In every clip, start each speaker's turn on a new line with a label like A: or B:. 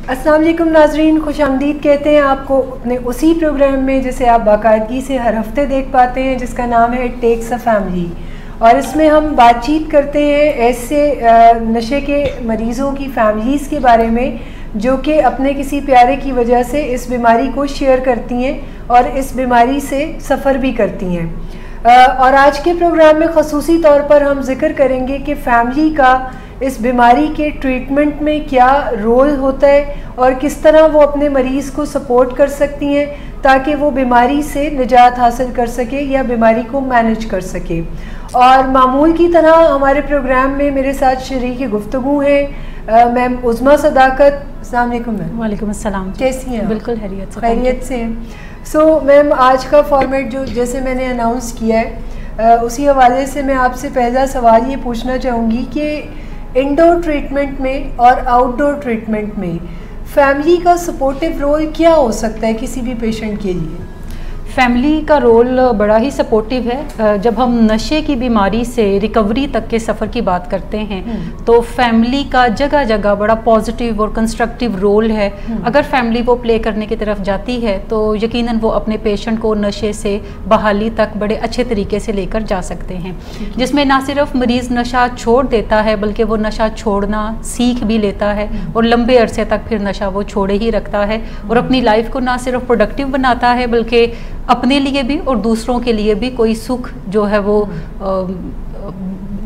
A: अस्सलाम वालेकुम नाजरीन, खुशामदीद कहते हैं आपको अपने उसी प्रोग्राम में जिसे आप बाकायदगी से हर हफ्ते देख पाते हैं, जिसका नाम है टेक्स अ फैमिली। और इसमें हम बातचीत करते हैं ऐसे नशे के मरीज़ों की फैमिलीज़ के बारे में जो कि अपने किसी प्यारे की वजह से इस बीमारी को शेयर करती हैं और इस बीमारी से सफ़र भी करती हैं। और आज के प्रोग्राम में ख़ुसूसी तौर पर हम जिक्र करेंगे कि फ़ैमिली का इस बीमारी के ट्रीटमेंट में क्या रोल होता है और किस तरह वो अपने मरीज़ को सपोर्ट कर सकती हैं ताकि वो बीमारी से निजात हासिल कर सके या बीमारी को मैनेज कर सके। और मामूल की तरह हमारे प्रोग्राम में मेरे साथ शरीक गुफ्तगू हैं मैम उज़्मा सदाकत। अस्सलाम वालेकुम मैम।
B: वालेकुम अस्सलाम।
A: कैसी हैं?
B: बिल्कुल
A: खैरियत से हैं। सो मैम, आज का फॉर्मेट जो जैसे मैंने अनाउंस किया है उसी हवाले से मैं आपसे पहला सवाल ये पूछना चाहूँगी कि इंडोर ट्रीटमेंट में और आउटडोर ट्रीटमेंट में फैमिली का सपोर्टिव रोल क्या हो सकता है किसी भी पेशेंट के लिए?
B: फैमिली का रोल बड़ा ही सपोर्टिव है। जब हम नशे की बीमारी से रिकवरी तक के सफ़र की बात करते हैं तो फैमिली का जगह जगह बड़ा पॉजिटिव और कंस्ट्रक्टिव रोल है। अगर फैमिली वो प्ले करने की तरफ जाती है तो यकीनन वो अपने पेशेंट को नशे से बहाली तक बड़े अच्छे तरीके से लेकर जा सकते हैं, जिसमें ना सिर्फ मरीज़ नशा छोड़ देता है बल्कि वो नशा छोड़ना सीख भी लेता है और लंबे अरसे तक फिर नशा वो छोड़े ही रखता है और अपनी लाइफ को ना सिर्फ प्रोडक्टिव बनाता है बल्कि अपने लिए भी और दूसरों के लिए भी कोई सुख जो है वो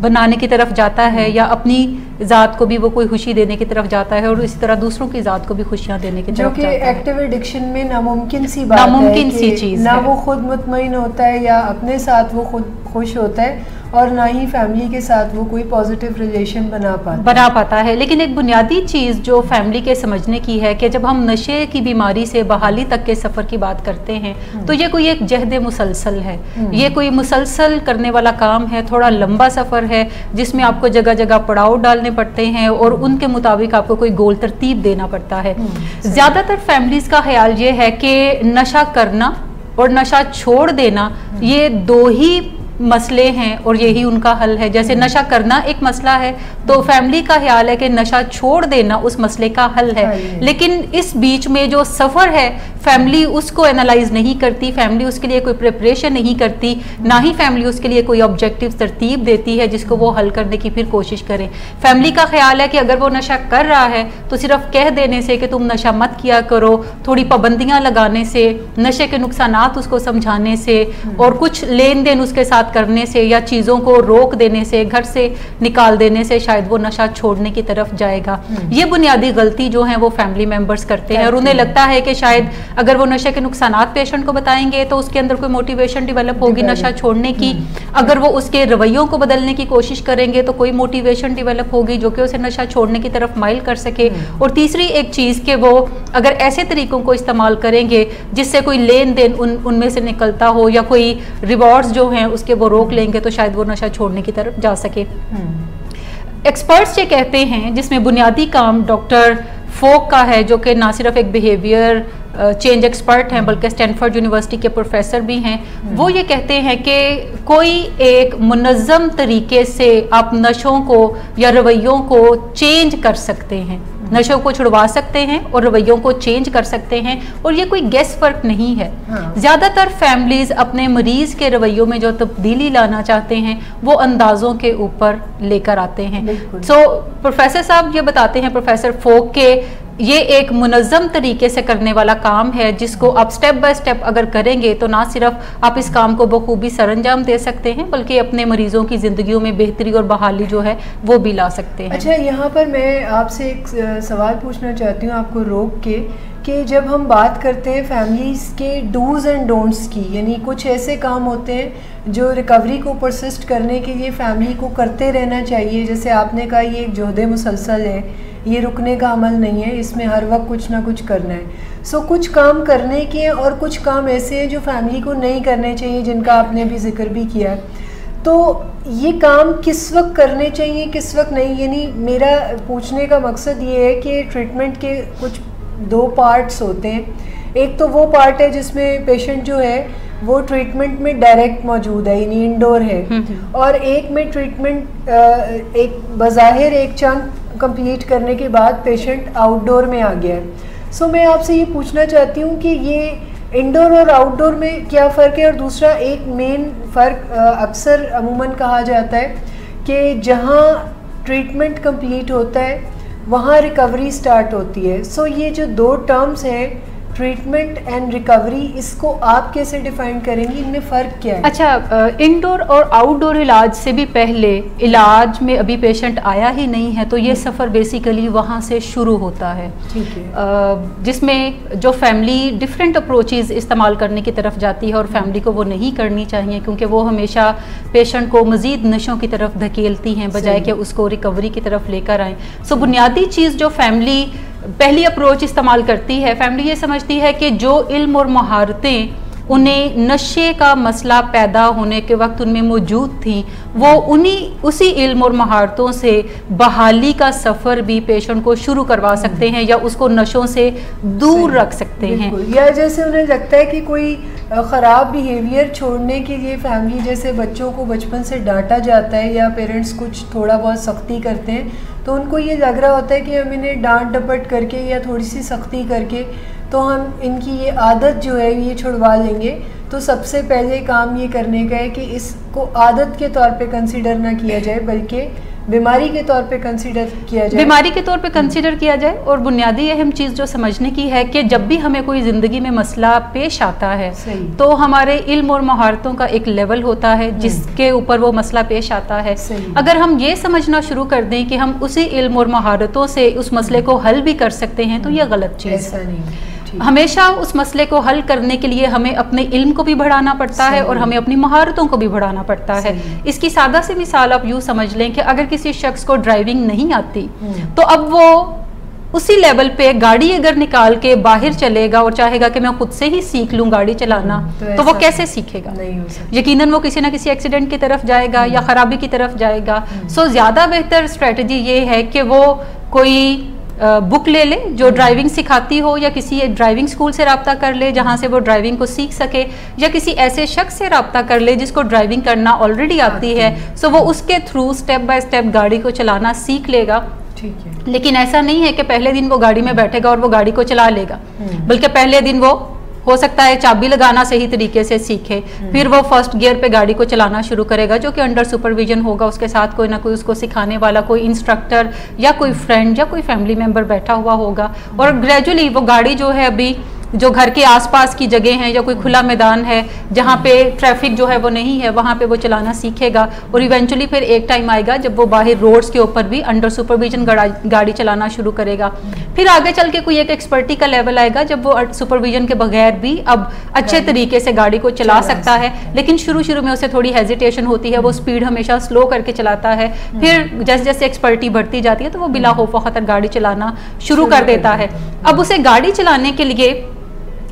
B: बनाने की तरफ जाता है या अपनी ज़ात को भी वो कोई खुशी देने की तरफ जाता है और इसी तरह दूसरों की ज़ात को भी खुशियाँ देने की तरफ जाता है।
A: जो कि एक्टिव एडिक्शन में नामुमकिन सी बात है, नामुमकिन
B: सी चीज़
A: ना वो खुद मुतमईन होता है या अपने साथ वो खुद खुश होता है और ना ही फैमिली के साथ वो कोई पॉजिटिव रिलेशन बना पाता है।
B: लेकिन एक बुनियादी चीज़ जो फैमिली के समझने की है कि जब हम नशे की बीमारी से बहाली तक के सफ़र की बात करते हैं तो ये कोई एक जहद मुसलसल है, ये कोई मुसलसल करने वाला काम है, थोड़ा लंबा सफ़र है जिसमें आपको जगह जगह पड़ाव डालने पड़ते हैं और उनके मुताबिक आपको कोई गोल तरतीब देना पड़ता है। ज़्यादातर फैमिलीज़ का ख्याल ये है कि नशा करना और नशा छोड़ देना ये दो ही मसले हैं और यही उनका हल है। जैसे नशा करना एक मसला है तो फैमिली का ख्याल है कि नशा छोड़ देना उस मसले का हल है, लेकिन इस बीच में जो सफ़र है फैमिली उसको एनालाइज नहीं करती, फैमिली उसके लिए कोई प्रिपरेशन नहीं करती, ना ही फैमिली उसके लिए कोई ऑब्जेक्टिव तरतीब देती है जिसको वो हल करने की फिर कोशिश करे। फैमिली का ख्याल है कि अगर वो नशा कर रहा है तो सिर्फ कह देने से कि तुम नशा मत किया करो, थोड़ी पाबंदियाँ लगाने से, नशे के नुकसानात उसको समझाने से और कुछ लेन देन उसके साथ करने से या चीज़ों को रोक देने से, घर से निकाल देने से शायद वो नशा छोड़ने की तरफ जाएगा। ये बुनियादी गलती जो है वो फैमिली मेंबर्स करते हैं और उन्हें लगता है कि शायद अगर वो नशे के नुकसानात पेशेंट को बताएंगे तो उसके अंदर कोई मोटिवेशन डेवलप होगी नशा छोड़ने की, अगर वो उसके रवैयों को बदलने की कोशिश करेंगे तो कोई मोटिवेशन डेवलप होगी जो कि उसे नशा छोड़ने की तरफ माइल कर सके। और तीसरी एक चीज़ कि वो अगर ऐसे तरीकों को इस्तेमाल करेंगे जिससे कोई लेन देन उनमें से निकलता हो या कोई रिवॉर्ड्स जो हैं उसके वो रोक लेंगे तो शायद वो नशा छोड़ने की तरफ जा सके। एक्सपर्ट्स ये कहते हैं, जिसमें बुनियादी काम डॉक्टर फोक का है जो कि ना सिर्फ एक बिहेवियर चेंज एक्सपर्ट हैं बल्कि स्टैनफोर्ड यूनिवर्सिटी के प्रोफेसर भी हैं, वो ये कहते हैं कि कोई एक मुनज़्ज़म तरीके से आप नशों को या रवैयों को चेंज कर सकते हैं, नशों को छुड़वा सकते हैं और रवैयों को चेंज कर सकते हैं और ये कोई गेस वर्क नहीं है। ज़्यादातर फैमिलीज़ अपने मरीज़ के रवैयों में जो तब्दीली लाना चाहते हैं वो अंदाज़ों के ऊपर लेकर आते हैं। सो प्रोफेसर साहब ये बताते हैं, प्रोफेसर फोक, के ये एक मुनज़्ज़म तरीके से करने वाला काम है जिसको आप स्टेप बाय स्टेप अगर करेंगे तो ना सिर्फ आप इस काम को बखूबी सरअंजाम दे सकते हैं बल्कि अपने मरीजों की ज़िंदगियों में बेहतरी और बहाली जो है वो भी ला सकते हैं।
A: अच्छा, यहाँ पर मैं आपसे एक सवाल पूछना चाहती हूँ आपको रोक के कि जब हम बात करते हैं फैमिलीज़ के डूज़ एंड डोंट्स की, यानी कुछ ऐसे काम होते हैं जो रिकवरी को परसिस्ट करने के लिए फैमिली को करते रहना चाहिए, जैसे आपने कहा ये एक जोहदे मुसलसल है, ये रुकने का अमल नहीं है, इसमें हर वक्त कुछ ना कुछ करना है। सो कुछ काम करने के हैं और कुछ काम ऐसे हैं जो फैमिली को नहीं करने चाहिए जिनका आपने भी जिक्र भी किया है। तो ये काम किस वक्त करने चाहिए किस वक्त नहीं, यानी मेरा पूछने का मकसद ये है कि ट्रीटमेंट के कुछ दो पार्ट्स होते हैं। एक तो वो पार्ट है जिसमें पेशेंट जो है वो ट्रीटमेंट में डायरेक्ट मौजूद है, यानी इंडोर है, और एक में ट्रीटमेंट एक बज़ाहिर एक चंक कंप्लीट करने के बाद पेशेंट आउटडोर में आ गया है। सो मैं आपसे ये पूछना चाहती हूँ कि ये इंडोर और आउटडोर में क्या फ़र्क है, और दूसरा एक मेन फ़र्क अक्सर अमूमन कहा जाता है कि जहाँ ट्रीटमेंट कंप्लीट होता है वहाँ रिकवरी स्टार्ट होती है। सो ये जो दो टर्म्स हैं, ट्रीटमेंट एंड रिकवरी, इसको आप कैसे डिफाइन करेंगी, इनमें फ़र्क क्या है?
B: अच्छा, इंडोर और आउटडोर इलाज से भी पहले इलाज में अभी पेशेंट आया ही नहीं है तो ये सफ़र बेसिकली वहाँ से शुरू होता है।
A: ठीक है।
B: जिसमें जो फैमिली डिफरेंट अप्रोचेज़ इस्तेमाल करने की तरफ जाती है और फैमिली को वो नहीं करनी चाहिए, क्योंकि वो हमेशा पेशेंट को मज़ीद नशों की तरफ धकेलती हैं बजाय कि उसको रिकवरी की तरफ लेकर आएँ। सो बुनियादी चीज़ जो फैमिली पहली अप्रोच इस्तेमाल करती है, फैमिली ये समझती है कि जो इल्म और महारतें उन्हें नशे का मसला पैदा होने के वक्त उनमें मौजूद थी, वो उसी इल्म और महारतों से बहाली का सफ़र भी पेशेंट को शुरू करवा सकते हैं या उसको नशों से दूर रख सकते हैं।
A: या जैसे उन्हें लगता है कि कोई ख़राब बिहेवियर छोड़ने के लिए फैमिली, जैसे बच्चों को बचपन से डांटा जाता है या पेरेंट्स कुछ थोड़ा बहुत सख्ती करते हैं, तो उनको ये लग रहा होता है कि हम इन्हें डांट डपट करके या थोड़ी सी सख्ती करके तो हम इनकी ये आदत जो है ये छुड़वा लेंगे। तो सबसे पहले काम ये करने का है कि इसको आदत के तौर पे कंसीडर ना किया जाए बल्कि बीमारी के तौर पे कंसीडर किया जाए,
B: बीमारी के तौर पे कंसीडर किया जाए। और बुनियादी अहम चीज़ जो समझने की है कि जब भी हमें कोई ज़िंदगी में मसला पेश आता है तो हमारे इल्म और महारतों का एक लेवल होता है जिसके ऊपर वो मसला पेश आता है। अगर हम ये समझना शुरू कर दें कि हम उसी इल्म और महारतों से उस मसले को हल भी कर सकते हैं तो यह गलत चीज़ है। हमेशा उस मसले को हल करने के लिए हमें अपने इल्म को भी बढ़ाना पड़ता है और हमें अपनी महारतों को भी बढ़ाना पड़ता है। इसकी सादा सी मिसाल आप यूँ समझ लें कि अगर किसी शख्स को ड्राइविंग नहीं आती तो अब वो उसी लेवल पे गाड़ी अगर निकाल के बाहर चलेगा और चाहेगा कि मैं खुद से ही सीख लूँ गाड़ी चलाना, तो वो कैसे सीखेगा? यकीनन वो किसी ना किसी एक्सीडेंट की तरफ जाएगा या ख़राबी की तरफ जाएगा। सो ज़्यादा बेहतर स्ट्रेटजी ये है कि वो कोई बुक ले ले जो ड्राइविंग सिखाती हो या किसी ड्राइविंग स्कूल से रब्ता कर ले जहाँ से वो ड्राइविंग को सीख सके, या किसी ऐसे शख्स से रब्ता कर ले जिसको ड्राइविंग करना ऑलरेडी आती है। सो वो उसके थ्रू स्टेप बाय स्टेप गाड़ी को चलाना सीख लेगा।
A: ठीक है।
B: लेकिन ऐसा नहीं है कि पहले दिन वो गाड़ी में बैठेगा और वो गाड़ी को चला लेगा, बल्कि पहले दिन वो हो सकता है चाबी लगाना सही तरीके से सीखे, फिर वो फर्स्ट गियर पे गाड़ी को चलाना शुरू करेगा जो कि अंडर सुपरविजन होगा, उसके साथ कोई ना कोई उसको सिखाने वाला, कोई इंस्ट्रक्टर या कोई फ्रेंड या कोई फैमिली मेंबर बैठा हुआ होगा। और ग्रेजुअली वो गाड़ी जो है अभी जो घर के आसपास की जगह है या कोई खुला मैदान है जहाँ पे ट्रैफिक जो है वो नहीं है वहाँ पे वो चलाना सीखेगा। और इवेंचुअली फिर एक टाइम आएगा जब वो बाहर रोड्स के ऊपर भी अंडर सुपरविजन गाड़ी चलाना शुरू करेगा। फिर आगे चल के कोई एक एक्सपर्टी का लेवल आएगा जब वो सुपरविजन के बगैर भी अब अच्छे तरीके से गाड़ी को चला सकता है। लेकिन शुरू में उसे थोड़ी हेजिटेशन होती है, वो स्पीड हमेशा स्लो करके चलाता है। फिर जैसे जैसे एक्सपर्टी बढ़ती जाती है तो वो बिला खौफ खतर गाड़ी चलाना शुरू कर देता है। अब उसे गाड़ी चलाने के लिए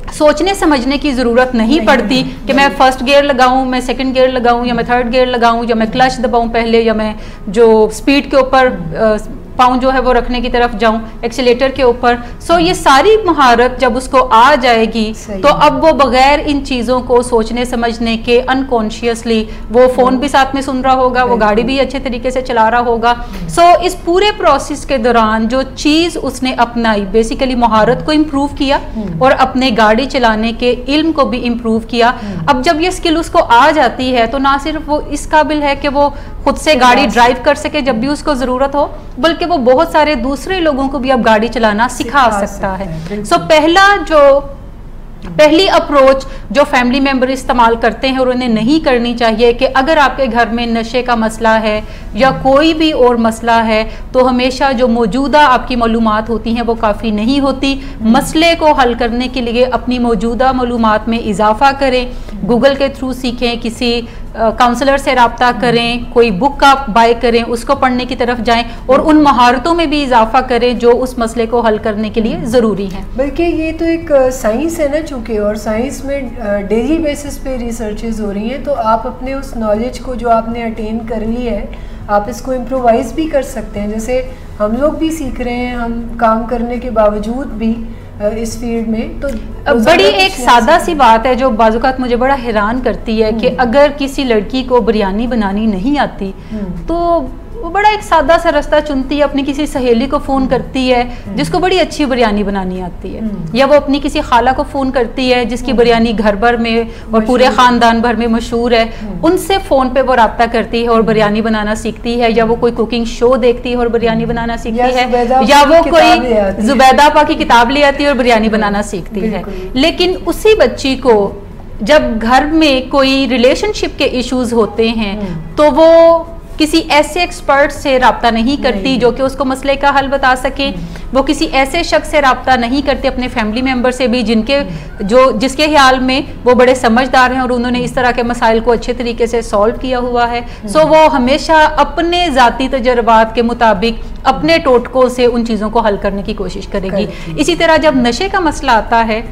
B: सोचने समझने की ज़रूरत नहीं पड़ती कि मैं फर्स्ट गियर लगाऊं, मैं सेकंड गियर लगाऊं या मैं थर्ड गियर लगाऊं या मैं क्लच दबाऊं पहले, या मैं जो स्पीड के ऊपर पाँव जो है वो रखने की तरफ जाऊं एक्सीलेटर के ऊपर। सो ये सारी महारत जब उसको आ जाएगी तो अब वो बगैर इन चीज़ों को सोचने समझने के अनकॉन्शियसली वो फ़ोन भी साथ में सुन रहा होगा, वो गाड़ी भी अच्छे तरीके से चला रहा होगा। सो इस पूरे प्रोसेस के दौरान जो चीज़ उसने अपनाई, बेसिकली महारत को इम्प्रूव किया और अपने गाड़ी चलाने के इल्म को भी इम्प्रूव किया। अब जब ये स्किल उसको आ जाती है तो ना सिर्फ वो इस काबिल है कि वो खुद से गाड़ी ड्राइव कर सके जब भी उसको ज़रूरत हो, बल्कि वो बहुत सारे दूसरे लोगों को भी अब गाड़ी चलाना सिखा सकता है। सो पहली अप्रोच जो फैमिली मेंबर इस्तेमाल करते हैं और उन्हें नहीं करनी चाहिए कि अगर आपके घर में नशे का मसला है या कोई भी और मसला है तो हमेशा जो मौजूदा आपकी मालूमात होती हैं वो काफ़ी नहीं होती। मसले को हल करने के लिए अपनी मौजूदा मालूमात में इजाफा करें, गूगल के थ्रू सीखें, किसी काउंसलर से रब्ता करें, कोई बुक आप बाय करें, उसको पढ़ने की तरफ जाएं और उन महारतों में भी इजाफा करें जो उस मसले को हल करने के लिए ज़रूरी है।
A: बल्कि ये तो एक साइंस है ना चूँकि, और साइंस में डेली बेसिस पे रिसर्चेज हो रही हैं, तो आप अपने उस नॉलेज को जो आपने अटेन कर ली है आप इसको इम्प्रोवाइज़ भी कर सकते हैं। जैसे हम लोग भी सीख रहे हैं, हम काम करने के बावजूद भी इस फील्ड में, तो
B: बड़ी एक सादा सी बात है जो बाजुकात मुझे बड़ा हैरान करती है कि अगर किसी लड़की को बिरयानी बनानी नहीं आती तो वो बड़ा एक सादा सा रास्ता चुनती है, अपनी किसी सहेली को फ़ोन करती है जिसको बड़ी अच्छी बिरयानी बनानी आती है, या वो अपनी किसी खाला को फ़ोन करती है जिसकी बिरयानी घर भर में और पूरे ख़ानदान भर में मशहूर है, उनसे फ़ोन पे वो रब्ता करती है और बिरयानी बनाना सीखती है, या वो कोई कुकिंग शो देखती है और बिरयानी बनाना सीखती है, या वो कोई जुबैदा आपा की किताब ले आती है और बिरयानी बनाना सीखती है। लेकिन उसी बच्ची को जब घर में कोई रिलेशनशिप के इश्यूज होते हैं तो वो किसी ऐसे एक्सपर्ट से रब्ता नहीं करती जो कि उसको मसले का हल बता सके, वो किसी ऐसे शख्स से रब्ता नहीं करती, अपने फैमिली मेंबर से भी जिसके ख्याल में वो बड़े समझदार हैं और उन्होंने इस तरह के मसाइल को अच्छे तरीके से सॉल्व किया हुआ है। सो वो हमेशा अपने ज़ाती तजर्बात के मुताबिक अपने टोटकों से उन चीज़ों को हल करने की कोशिश करेगी। इसी तरह जब नशे का मसला आता है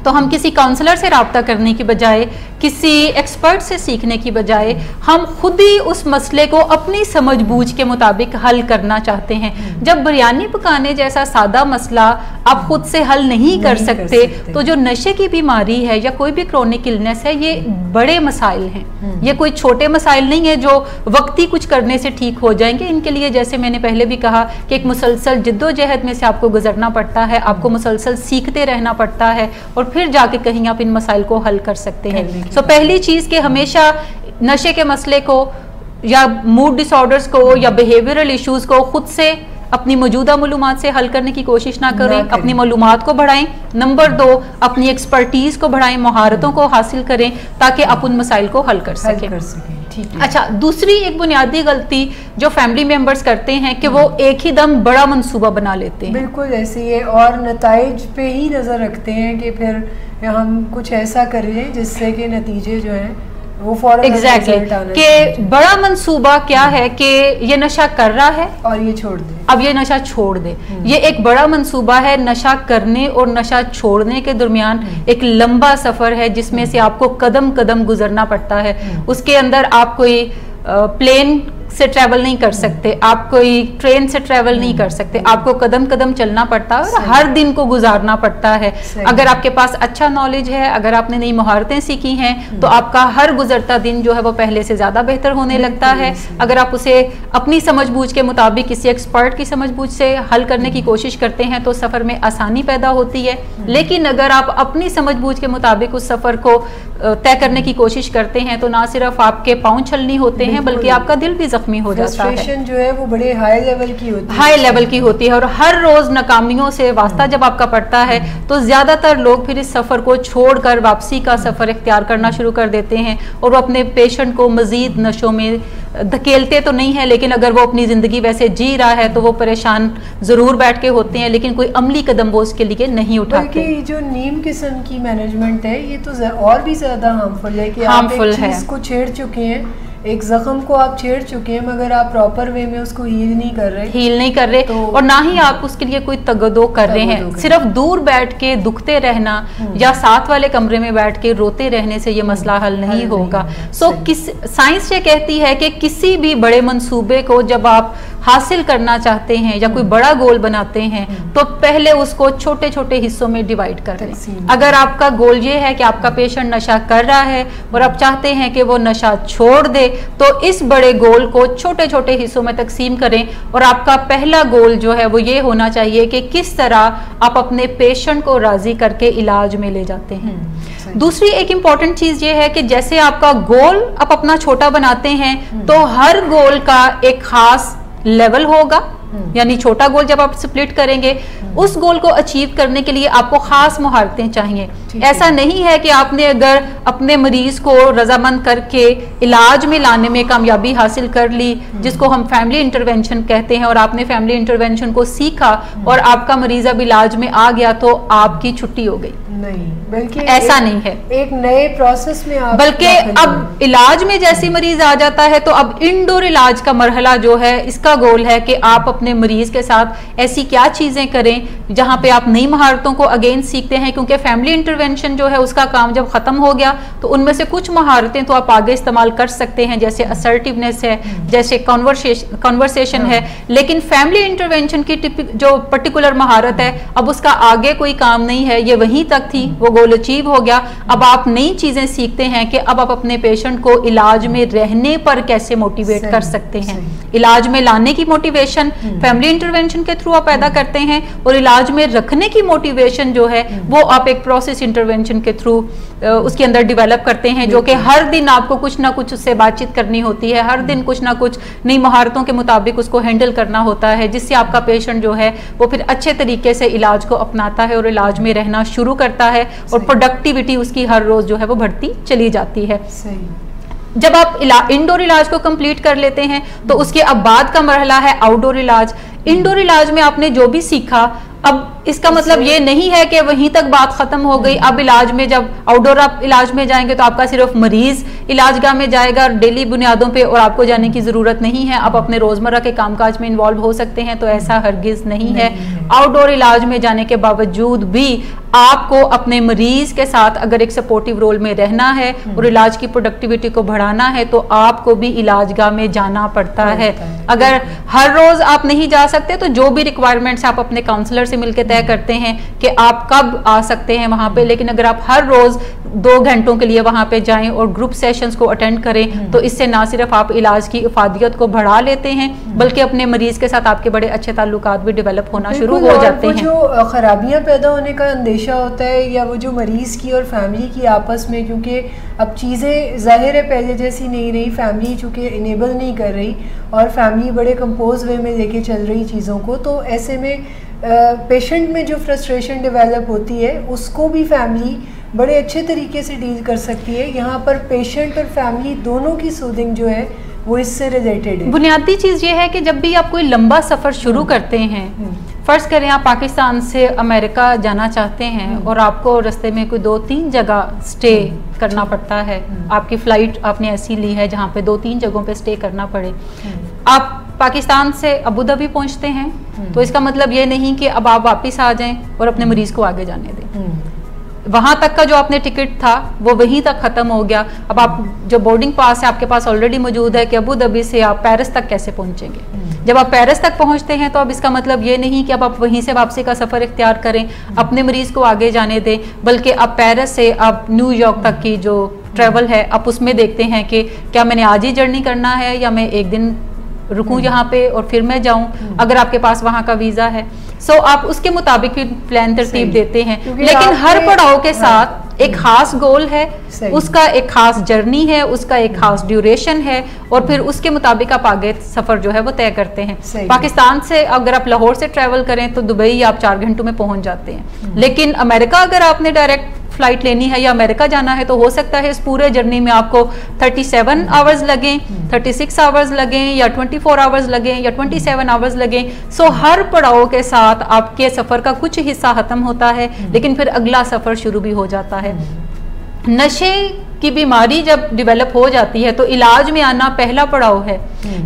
B: तो हम किसी काउंसलर से रब्ता करने की बजाय, किसी एक्सपर्ट से सीखने की बजाय हम खुद ही उस मसले को अपनी समझबूझ के मुताबिक हल करना चाहते हैं। जब बिरयानी पकाने जैसा सादा मसला आप खुद से हल नहीं कर सकते तो जो नशे की बीमारी है या कोई भी क्रोनिक इलनेस है, ये बड़े मसाइल हैं, ये कोई छोटे मसाइल नहीं है जो वक्ती कुछ करने से ठीक हो जाएंगे। इनके लिए जैसे मैंने पहले भी कहा कि एक मुसलसल जिद्दोजहद में से आपको गुजरना पड़ता है, आपको मुसलसल सीखते रहना पड़ता है और फिर जाके कहीं आप इन मसाइल को हल कर सकते हैं। सो पहली चीज कि हमेशा नशे के मसले को या मूड डिसऑर्डर्स को या बिहेवियरल इश्यूज को खुद से अपनी मौजूदा मालूमात से हल करने की कोशिश ना करें, अपनी मालूमात को बढ़ाएं। नंबर 2, अपनी एक्सपर्टीज को बढ़ाएं, महारतों को हासिल करें ताकि आप उन मसाइल को हल कर सकें। अच्छा, दूसरी एक बुनियादी गलती जो फैमिली मेंबर्स करते हैं कि वो एक ही दम बड़ा मंसूबा बना लेते हैं।
A: बिल्कुल ऐसे ही है, और नताइज पे ही नज़र रखते हैं कि फिर हम कुछ ऐसा करें जिससे कि नतीजे जो हैं वो फौरन
B: एग्जैक्टली कि बड़ा मंसूबा क्या है कि ये नशा कर रहा है
A: और ये छोड़ दे,
B: अब ये नशा छोड़ दे। ये एक बड़ा मंसूबा है। नशा करने और नशा छोड़ने के दरमियान एक लंबा सफर है जिसमें से आपको कदम कदम गुजरना पड़ता है। उसके अंदर आप कोई प्लेन से ट्रैवल नहीं कर सकते, आप कोई ट्रेन से ट्रैवल नहीं कर सकते, आपको कदम कदम चलना पड़ता है और हर दिन को गुजारना पड़ता है। अगर आपके पास अच्छा नॉलेज है, अगर आपने नई महारतें सीखी हैं तो आपका हर गुजरता दिन जो है वो पहले से ज़्यादा बेहतर होने लगता है। अगर आप उसे अपनी समझबूझ के मुताबिक किसी एक्सपर्ट की समझबूझ से हल करने की कोशिश करते हैं तो सफ़र में आसानी पैदा होती है। लेकिन अगर आप अपनी समझबूझ के मुताबिक उस सफ़र को तय करने की कोशिश करते हैं तो ना सिर्फ आपके पाँव छलनी होते हैं बल्कि आपका दिल भी जख्मी हो जाता है।
A: जो है वो बड़े हाई लेवल की होती है,
B: हाई लेवल की होती है और हर रोज नाकामियों से वास्ता जब आपका पड़ता है तो ज्यादातर लोग फिर इस सफर को छोड़कर वापसी का सफर इख्तियार करना शुरू कर देते हैं और वो अपने पेशेंट को मजीद नशों में धकेलते तो नहीं है, लेकिन अगर वो अपनी जिंदगी वैसे जी रहा है तो वो परेशान जरूर बैठ के होते हैं लेकिन कोई अमली कदम वो उसके लिए नहीं उठाते।
A: बल्कि जो नीम किस्म की मैनेजमेंट है ये तो और भी ज्यादा हार्मफुल है कि
B: हार्मफुल
A: आप एक चीज को छेड़ चुके हैं, एक जख्म को आप छेड़ चुके हैं मगर आप प्रॉपर वे में उसको हील नहीं कर रहे तो
B: और ना ही आप उसके लिए कोई तगदो कर रहे हैं। सिर्फ दूर बैठ के दुखते रहना या साथ वाले कमरे में बैठ के रोते रहने से ये मसला हल नहीं होगा। सो साइंस ये कहती है कि किसी भी बड़े मंसूबे को जब आप हासिल करना चाहते हैं या कोई बड़ा गोल बनाते हैं तो पहले उसको छोटे छोटे हिस्सों में डिवाइड कर दें। अगर आपका गोल ये है कि आपका पेशेंट नशा कर रहा है और आप चाहते हैं कि वो नशा छोड़ दे तो इस बड़े गोल को छोटे छोटे हिस्सों में तकसीम करें और आपका पहला गोल जो है वो ये होना चाहिए कि किस तरह आप अपने पेशेंट को राजी करके इलाज में ले जाते हैं। दूसरी एक इम्पॉर्टेंट चीज ये है कि जैसे आपका गोल आप अपना छोटा बनाते हैं तो हर गोल का एक खास लेवल होगा, यानी छोटा गोल जब आप स्प्लिट करेंगे उस गोल को अचीव करने के लिए आपको खास महारतें चाहिए। ऐसा नहीं है कि आपने अगर अपने मरीज को रजामंद करके इलाज में लाने में कामयाबी हासिल कर ली जिसको हम फैमिली इंटरवेंशन कहते हैं और आपने फैमिली इंटरवेंशन को सीखा और आपका मरीज अब इलाज में आ गया तो आपकी छुट्टी हो गई।
A: नहीं, बल्कि
B: ऐसा नहीं है,
A: एक नए प्रोसेस में आप
B: बल्कि अब इलाज में जैसे मरीज आ जाता है तो अब इंडोर इलाज का मरहला जो है इसका गोल है कि आप अपने मरीज के साथ ऐसी क्या चीजें करें जहां पे आप नई महारतों को अगेन सीखते हैं, क्योंकि फैमिली इंटरवेंशन जो है उसका काम जब खत्म हो गया तो उनमें से कुछ महारतें तो आप आगे इस्तेमाल कर सकते हैं, जैसे असर्टिवनेस है, जैसे कॉन्वर्सेशन है, लेकिन फैमिली इंटरवेंशन की जो पर्टिकुलर महारत है अब उसका आगे कोई काम नहीं है, ये वहीं तक थी, वो गोल अचीव हो गया। अब आप नई चीजें सीखते हैं कि अब आप अपने पेशेंट को इलाज में रहने पर कैसे मोटिवेट कर सकते हैं। इलाज में लाने की मोटिवेशन फैमिली इंटरवेंशन के थ्रू आप पैदा करते हैं, और इलाज में रखने की मोटिवेशन जो है वो आप एक प्रोसेस इंटरवेंशन के थ्रू उसके अंदर डेवलप करते हैं, जो कि हर दिन आपको कुछ ना कुछ उससे बातचीत करनी होती है, हर दिन कुछ ना कुछ नई महारतों के मुताबिक उसको हैंडल करना होता है, जिससे आपका पेशेंट जो है वो फिर अच्छे तरीके से इलाज को अपनाता है और इलाज में रहना शुरू करता है, और प्रोडक्टिविटी उसकी हर रोज जो है वो बढ़ती चली जाती है। जब आप इंडोर इलाज को कंप्लीट कर लेते हैं तो उसके अब बाद का मरहला है आउटडोर इलाज। इंडोर इलाज में आपने जो भी सीखा, अब इसका मतलब ये नहीं है कि वहीं तक बात खत्म हो गई। अब इलाज में जब आउटडोर आप इलाज में जाएंगे तो आपका सिर्फ मरीज इलाजगाह में जाएगा डेली बुनियादों पे और आपको जाने की जरूरत नहीं है, आप अपने रोजमर्रा के कामकाज में इन्वॉल्व हो सकते हैं, तो ऐसा हरगिज नहीं है। आउटडोर इलाज में जाने के बावजूद भी आपको अपने मरीज के साथ अगर एक सपोर्टिव रोल में रहना है और इलाज की प्रोडक्टिविटी को बढ़ाना है तो आपको भी इलाजगाह में जाना पड़ता है। अगर हर रोज आप नहीं जा सकते तो जो भी रिक्वायरमेंट्स आप अपने काउंसलर से मिलकर तय करते हैं कि आप कब आ सकते हैं वहां पे, लेकिन अगर आप हर रोज 2 घंटों के लिए वहां पे जाएं और ग्रुप सेशंस को अटेंड करें तो इससे ना सिर्फ आप इलाज की इफादियत को बढ़ा लेते हैं बल्कि अपने मरीज के साथ आपके बड़े अच्छे ताल्लुकात भी डेवलप होना शुरू हो जाते हैं।
A: जो खराबियां पैदा होने का अंदेशा होता है या वो जो मरीज की और फैमिली की आपस में, क्योंकि अब चीज़ें ज़ाहिर है पहले जैसी नहीं रही, फैमिली चूँकि इनेबल नहीं कर रही और फैमिली बड़े कंपोज वे में लेके चल रही चीज़ों को, तो ऐसे में पेशेंट में जो फ्रस्ट्रेशन डेवलप होती है उसको भी फैमिली बड़े अच्छे तरीके से डील कर सकती है। यहाँ पर पेशेंट और फैमिली दोनों की सूदिंग जो है वो इससे रिलेटेड है।
B: बुनियादी चीज़ ये है कि जब भी आप कोई लंबा सफ़र शुरू करते हैं, फ़र्ज़ करें आप पाकिस्तान से अमेरिका जाना चाहते हैं और आपको रास्ते में कोई 2-3 जगह स्टे करना पड़ता है, आपकी फ़्लाइट आपने ऐसी ली है जहाँ पे 2-3 जगहों पे स्टे करना पड़े। आप पाकिस्तान से अबू धाबी पहुँचते हैं तो इसका मतलब ये नहीं कि अब आप वापस आ जाएं और अपने मरीज़ को आगे जाने दें। वहां तक का जो आपने टिकट था वो वहीं तक खत्म हो गया। अब आप जो बोर्डिंग पास है आपके पास ऑलरेडी मौजूद है कि अबू धाबी से आप पेरिस तक कैसे पहुंचेंगे। जब आप पेरिस तक पहुंचते हैं तो अब इसका मतलब ये नहीं कि अब आप वहीं से वापसी का सफर इख्तियार करें, अपने मरीज को आगे जाने दें, बल्कि अब पेरिस से अब न्यूयॉर्क तक की जो ट्रेवल है आप उसमें देखते हैं कि क्या मैंने आज ही जर्नी करना है या मैं एक दिन रुकूं यहाँ पे और फिर मैं जाऊं, अगर आपके पास वहां का वीजा है। सो आप उसके मुताबिक भी प्लान तरतीब देते हैं, लेकिन हर पड़ाव के साथ एक खास गोल है, उसका एक खास जर्नी है, उसका एक खास ड्यूरेशन है और फिर उसके मुताबिक आप आगे सफर जो है वो तय करते हैं। पाकिस्तान से अगर आप लाहौर से ट्रेवल करें तो दुबई आप 4 घंटों में पहुंच जाते हैं, लेकिन अमेरिका अगर आपने डायरेक्ट फ्लाइट लेनी है या अमेरिका जाना है तो हो सकता है इस पूरे जर्नी में आपको 37 आवर्स लगें, 36 आवर्स लगें या 24 आवर्स लगें या 27 आवर्स लगें। सो हर पड़ाव के साथ आपके सफ़र का कुछ हिस्सा ख़त्म होता है लेकिन फिर अगला सफ़र शुरू भी हो जाता है। नशे की बीमारी जब डेवलप हो जाती है तो इलाज में आना पहला पड़ाव है,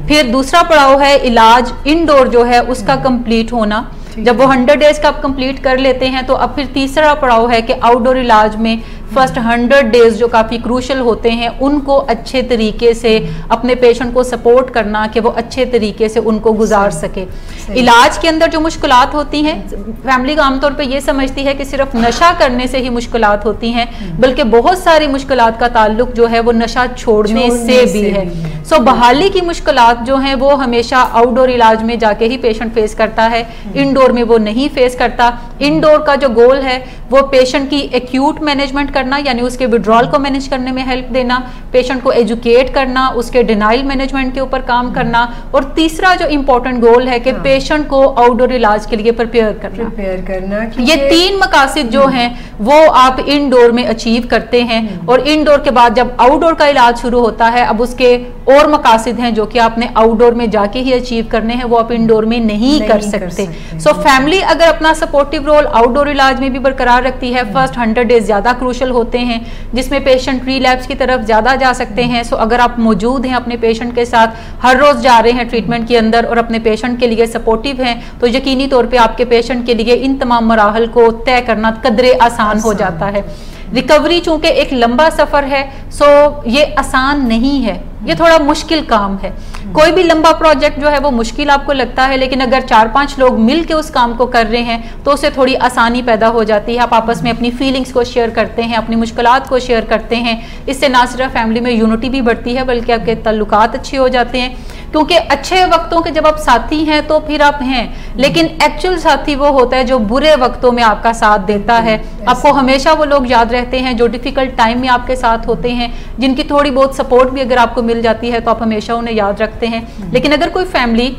B: फिर दूसरा पड़ाव है इलाज इंडोर जो है उसका कंप्लीट होना। जब वो 100 डेज का आप कंप्लीट कर लेते हैं तो अब फिर तीसरा पड़ाव है कि आउटडोर इलाज में फर्स्ट 100 डेज जो काफ़ी क्रूशल होते हैं उनको अच्छे तरीके से अपने पेशेंट को सपोर्ट करना कि वो अच्छे तरीके से उनको गुजार सके। इलाज के अंदर जो मुश्किलात होती हैं, फैमिली आमतौर पे ये समझती है कि सिर्फ नशा करने से ही मुश्किलात होती हैं, बल्कि बहुत सारी मुश्किलात का ताल्लुक जो है वो नशा छोड़ने से भी है। सो बहाली की मुश्किलात जो हैं वो हमेशा आउटडोर इलाज में जाके ही पेशेंट फेस करता है, इंडोर में वो नहीं फेस करता। इंडोर का जो गोल है वो पेशेंट की एक्यूट मैनेजमेंट करना, यानी उसके विड्रॉल को मैनेज करने में हेल्प देना, पेशेंट को एजुकेट करना, उसके डिनाइल मैनेजमेंट के ऊपर काम करना, और तीसरा जो इंपॉर्टेंट गोल है कि पेशेंट को आउटडोर इलाज के लिए प्रिपेयर करना। ये 3 मकासद जो हैं वो आप इंडोर में अचीव करते हैं और इंडोर के बाद जब आउटडोर का इलाज शुरू होता है अब उसके और मकासद हैं जो कि आपने आउटडोर में जाके ही अचीव करने हैं, वो आप इंडोर में नहीं कर सकते। सो फैमिली अगर अपना सपोर्टिव रोल आउटडोर इलाज में भी बरकरार रखती है, फर्स्ट 100 डेज ज्यादा क्रूशल पोटेंशियल होते हैं जिसमें पेशेंट रिलैप्स की तरफ ज़्यादा जा सकते हैं। सो अगर आप मौजूद हैं अपने पेशेंट के साथ, हर रोज़ जा रहे हैं ट्रीटमेंट के अंदर और अपने पेशेंट के लिए सपोर्टिव हैं, तो यकीनी तौर पर आपके पेशेंट के लिए इन तमाम मराहल को तय करना कदरे आसान हो जाता है। रिकवरी चूंकि एक लंबा सफर है, सो ये आसान नहीं है, ये थोड़ा मुश्किल काम है। कोई भी लंबा प्रोजेक्ट जो है वो मुश्किल आपको लगता है, लेकिन अगर 4-5 लोग मिल के उस काम को कर रहे हैं तो उससे थोड़ी आसानी पैदा हो जाती है। आप आपस में अपनी फीलिंग्स को शेयर करते हैं, अपनी मुश्किलात को शेयर करते हैं। इससे ना सिर्फ फैमिली में यूनिटी भी बढ़ती है बल्कि आपके ताल्लुकात अच्छे हो जाते हैं, क्योंकि अच्छे वक्तों के जब आप साथी हैं तो फिर आप हैं, लेकिन एक्चुअल साथी वो होता है जो बुरे वक्तों में आपका साथ देता है। आपको हमेशा वो लोग याद रहते हैं जो डिफिकल्ट टाइम में आपके साथ होते हैं, जिनकी थोड़ी बहुत सपोर्ट भी अगर आपको मिल जाती है तो आप हमेशा उन्हें याद रखते हैं। लेकिन अगर कोई फैमिली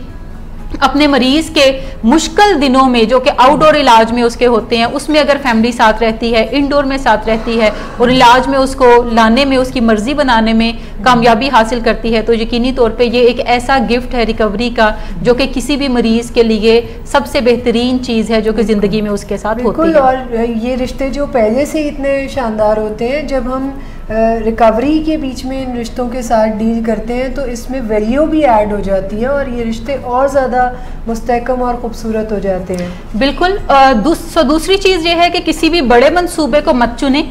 B: अपने मरीज के मुश्किल दिनों में जो कि आउटडोर इलाज में उसके होते हैं, उसमें अगर फैमिली साथ रहती है, इंडोर में साथ रहती है और इलाज में उसको लाने में, उसकी मर्जी बनाने में कामयाबी हासिल करती है, तो यकीनी तौर पे ये एक ऐसा गिफ्ट है रिकवरी का जो कि किसी भी मरीज के लिए सबसे बेहतरीन चीज़ है जो कि ज़िंदगी में उसके साथ होती है।
A: और ये रिश्ते जो पहले से इतने शानदार होते हैं, जब हम रिकवरी के बीच में इन रिश्तों के साथ डील करते हैं तो इसमें वैल्यू भी ऐड हो जाती है और ये रिश्ते और ज़्यादा मुस्तहकम और खूबसूरत हो जाते हैं।
B: बिल्कुल। दूसरी चीज़ ये है कि किसी भी बड़े मंसूबे को मत चुने।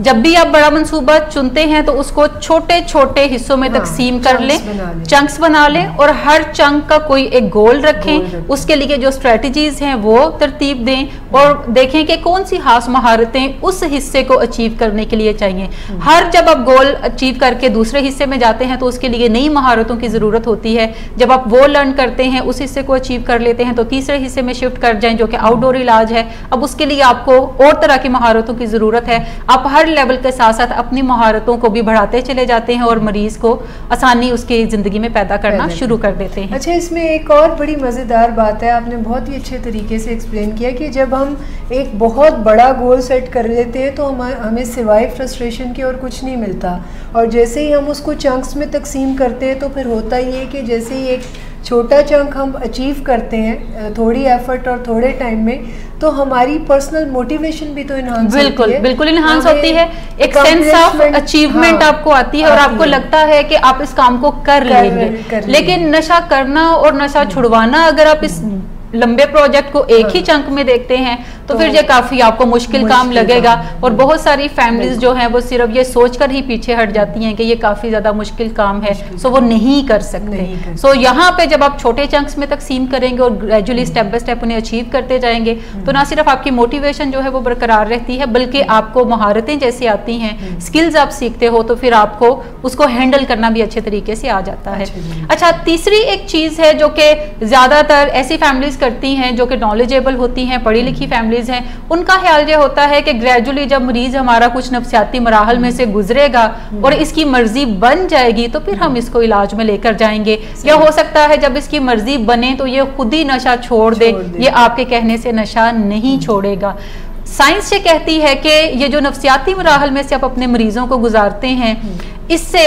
B: जब भी आप बड़ा मंसूबा चुनते हैं तो उसको छोटे छोटे हिस्सों में तकसीम कर लें, चंक्स बना लें और हर चंक का कोई एक गोल रखें। उसके लिए जो स्ट्रेटजीज हैं वो तरतीब दें और देखें कि कौन सी खास महारतें उस हिस्से को अचीव करने के लिए चाहिए। हर जब आप गोल अचीव करके दूसरे हिस्से में जाते हैं तो उसके लिए नई महारतों की जरूरत होती है। जब आप वो लर्न करते हैं, उस हिस्से को अचीव कर लेते हैं, तो तीसरे हिस्से में शिफ्ट कर जाएं जो कि आउटडोर इलाज है। अब उसके लिए आपको और तरह की महारतों की जरूरत है। आप हर लेवल के साथ साथ अपनी महारतों को भी बढ़ाते चले जाते हैं और मरीज को आसानी उसकी जिंदगी में पैदा करना शुरू कर देते हैं।
A: अच्छा, इसमें एक और बड़ी मजेदार बात है, आपने बहुत ही अच्छे तरीके से एक्सप्लेन किया कि जब हम एक बहुत बड़ा गोल सेट कर लेते हैं तो हमें सिवाय फ्रस्ट्रेशन के और कुछ नहीं मिलता, और जैसे ही हम उसको चंक्स में तकसीम करते हैं तो फिर होता ही है कि जैसे ही एक छोटा चंक हम अचीव करते हैं थोड़ी एफर्ट और थोड़े टाइम में, तो हमारी पर्सनल मोटिवेशन भी तो इन्हांस
B: बिल्कुल बिल्कुल इन्हांस होती है। एक सेंस ऑफ अचीवमेंट आपको आती है और आपको लगता है कि आप इस काम को कर लेंगे। लेकिन नशा करना और नशा छुड़वाना, अगर आप इस लंबे प्रोजेक्ट को एक ही चंक में देखते हैं तो फिर ये काफी आपको मुश्किल काम लगेगा। और बहुत सारी फैमिलीज जो हैं वो सिर्फ ये सोचकर ही पीछे हट जाती हैं कि ये काफी ज्यादा मुश्किल काम है, सो वो नहीं कर सकते। सो यहाँ पे जब आप छोटे चंक्स में तकसीम करेंगे और ग्रेजुअली स्टेप बाय स्टेप उन्हें अचीव करते जाएंगे तो ना सिर्फ आपकी मोटिवेशन जो है वो बरकरार रहती है, बल्कि आपको महारतें जैसी आती हैं, स्किल्स आप सीखते हो, तो फिर आपको उसको हैंडल करना भी अच्छे तरीके से आ जाता है। अच्छा, तीसरी एक चीज है जो कि ज्यादातर ऐसी फैमिलीज करती हैं जो कि नॉलेजेबल होती हैं, पढ़ी लिखी फैमिलीज हैं, उनका ख्याल ये होता है कि ग्रेजुअली जब मरीज हमारा कुछ नफ्सियाती मराहल में से गुजरेगा और इसकी मर्जी बन जाएगी तो फिर हम इसको इलाज में लेकर जाएंगे, या हो सकता है जब इसकी मर्जी बने तो ये खुद ही नशा छोड़ दे, ये आपके कहने से नशा नहीं छोड़ेगा। साइंस ये कहती है कि ये जो नफ्सियाती मराहल में से आप अपने मरीजों को गुजारते हैं, इससे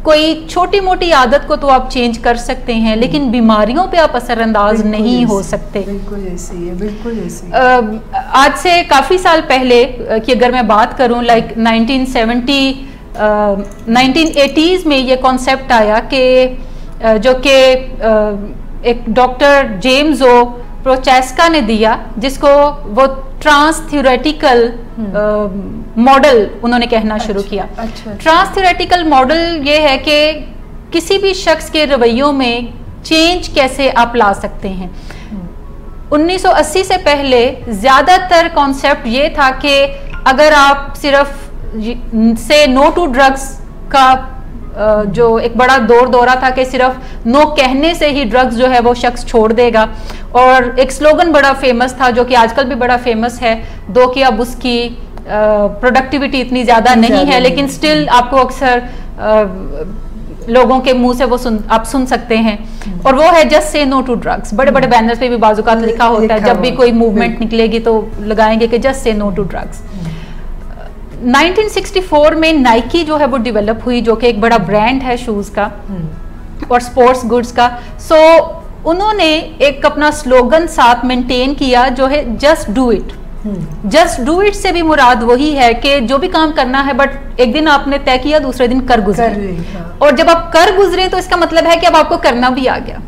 B: कोई छोटी मोटी आदत को तो आप चेंज कर सकते हैं, लेकिन बीमारियों पे आप असरअंदाज नहीं हो सकते।
A: बिल्कुल ऐसे ही है, बिल्कुल ऐसे ही।
B: आज से काफ़ी साल पहले की अगर मैं बात करूं, लाइक 1980s में ये कॉन्सेप्ट आया कि जो कि एक डॉक्टर जेम्स ओ प्रोचेस्का ने दिया, जिसको वो ट्रांस थ्योरेटिकल मॉडल उन्होंने कहना शुरू किया। ट्रांस थ्योरेटिकल मॉडल ये है कि किसी भी शख्स के रवैयों में चेंज कैसे आप ला सकते हैं। 1980 से पहले ज्यादातर कॉन्सेप्ट ये था कि अगर आप सिर्फ से नो टू ड्रग्स का जो एक बड़ा दौरा था कि सिर्फ नो कहने से ही ड्रग्स जो है वो शख्स छोड़ देगा, और एक स्लोगन बड़ा फेमस था जो कि आजकल भी बड़ा फेमस है, दो कि अब उसकी प्रोडक्टिविटी इतनी ज्यादा नहीं है, लेकिन स्टिल आपको अक्सर लोगों के मुंह से वो आप सुन सकते हैं, और वो है just say no to drugs. बड़े बड़े बैनर्स पे भी बाजुकात लिखा होता है, जब भी कोई मूवमेंट निकलेगी तो लगाएंगे कि just say no to drugs. 1964 में नाइकी जो है वो डेवलप हुई, जो कि एक बड़ा ब्रांड है शूज का और स्पोर्ट्स गुड्स का। सो उन्होंने एक अपना स्लोगन साथ मेंटेन किया जो है just do it, just do it से भी मुराद वही है कि जो भी काम करना है, बट एक दिन आपने तय किया, दूसरे दिन कर गुजरे। और जब आप कर गुजरे तो इसका मतलब है कि अब आपको करना भी आ गया।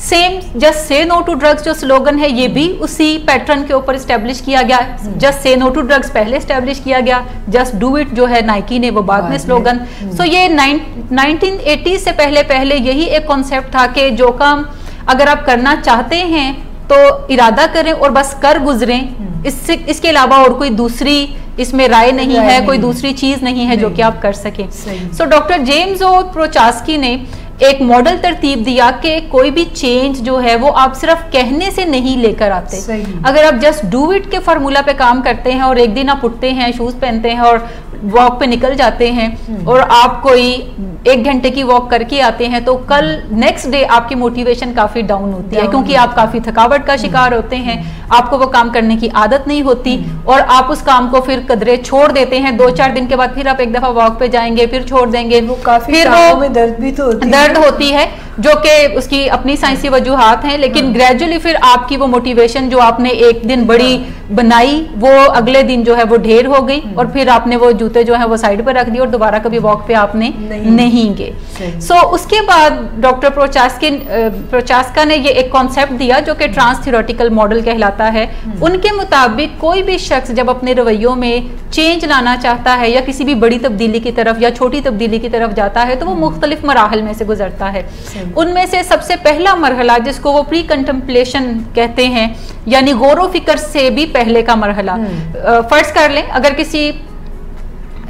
B: Same just say no to drugs जो स्लोगन है, ये भी उसी पैटर्न के ऊपर स्टैब्लिश किया गया। Just say no to drugs पहले स्टैब्लिश किया गया, जस्ट डू इट जो है नाइकी ने, वो बाद में स्लोगन। सो ये 1980 से पहले यही एक कॉन्सेप्ट था कि जो काम अगर आप करना चाहते हैं तो इरादा करें और बस कर गुजरें, इसके अलावा और कोई दूसरी इसमें राय नहीं है, कोई दूसरी चीज नहीं है जो कि आप कर सकें। सो डॉक्टर जेम्स और प्रोचास्की ने एक मॉडल तरतीब दिया कि कोई भी चेंज जो है वो आप सिर्फ कहने से नहीं लेकर आते। अगर आप जस्ट डू इट के फार्मूला पे काम करते हैं और एक दिन आप उठते हैं, शूज पहनते हैं और वॉक पे निकल जाते हैं और आप कोई 1 घंटे की वॉक करके आते हैं, तो कल नेक्स्ट डे आपकी मोटिवेशन काफी डाउन होती है, क्योंकि आप काफी थकावट का शिकार होते हैं, आपको वो काम करने की आदत नहीं होती और आप उस काम को फिर कदरे छोड़ देते हैं। 2-4 दिन के बाद फिर आप एक दफा वॉक पे जाएंगे, फिर छोड़ देंगे,
A: फिर वो में दर्द भी तो
B: होती है जो कि उसकी अपनी साइंसी वजूहात हैं, लेकिन ग्रेजुअली फिर आपकी वो मोटिवेशन जो आपने एक दिन बड़ी बनाई वो अगले दिन जो है वो ढेर हो गई और फिर आपने वो जूते जो है वो साइड पर रख दिए और दोबारा कभी वॉक पे आपने नहीं गए। सो उसके बाद डॉक्टर प्रोचास्का ने ये एक कॉन्सेप्ट दिया जो कि ट्रांस थ्योरेटिकल मॉडल कहलाता है। उनके मुताबिक कोई भी शख्स जब अपने रवैयों में चेंज लाना चाहता है या किसी भी बड़ी तब्दीली की तरफ या छोटी तब्दीली की तरफ जाता है तो वो मुख्तलिफ मराहल में से गुजरता है। उनमें से सबसे पहला मरहला जिसको वो प्री कंटेम्पलेशन कहते हैं, यानी गौर फिक्र से भी पहले का मरहला। फर्ज कर लें अगर किसी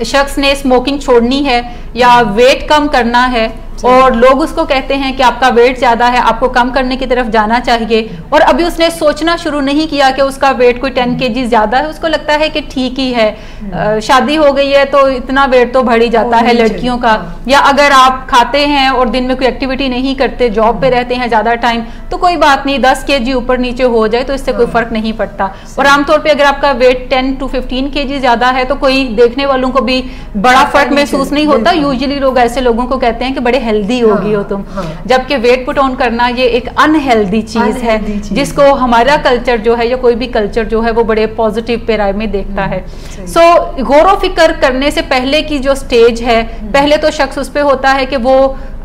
B: शख्स ने स्मोकिंग छोड़नी है या वेट कम करना है और लोग उसको कहते हैं कि आपका वेट ज्यादा है, आपको कम करने की तरफ जाना चाहिए, और अभी उसने सोचना शुरू नहीं किया कि उसका वेट कोई 10 kg ज्यादा है, उसको लगता है कि ठीक ही है, शादी हो गई है तो इतना वेट तो बढ़ ही जाता है लड़कियों का। या अगर आप खाते हैं और दिन में कोई एक्टिविटी नहीं करते, जॉब पे रहते हैं ज्यादा टाइम, तो कोई बात नहीं, 10 kg ऊपर नीचे हो जाए तो इससे कोई फर्क नहीं पड़ता। और आमतौर पर अगर आपका वेट 10 to 15 kg ज्यादा है तो कोई देखने वालों को भी बड़ा फर्क महसूस नहीं होता। यूजुअली लोग ऐसे लोगों को कहते हैं कि बड़े हेल्दी होगी हो तुम, जबकि वेट पुट ऑन करना ये एक अनहेल्दी चीज है जिसको हमारा कल्चर जो है या कोई भी कल्चर जो है वो बड़े पॉजिटिव पैराए में देखता है। सो गौर फिक्र करने से पहले की जो स्टेज है, पहले तो शख्स उस पे होता है कि वो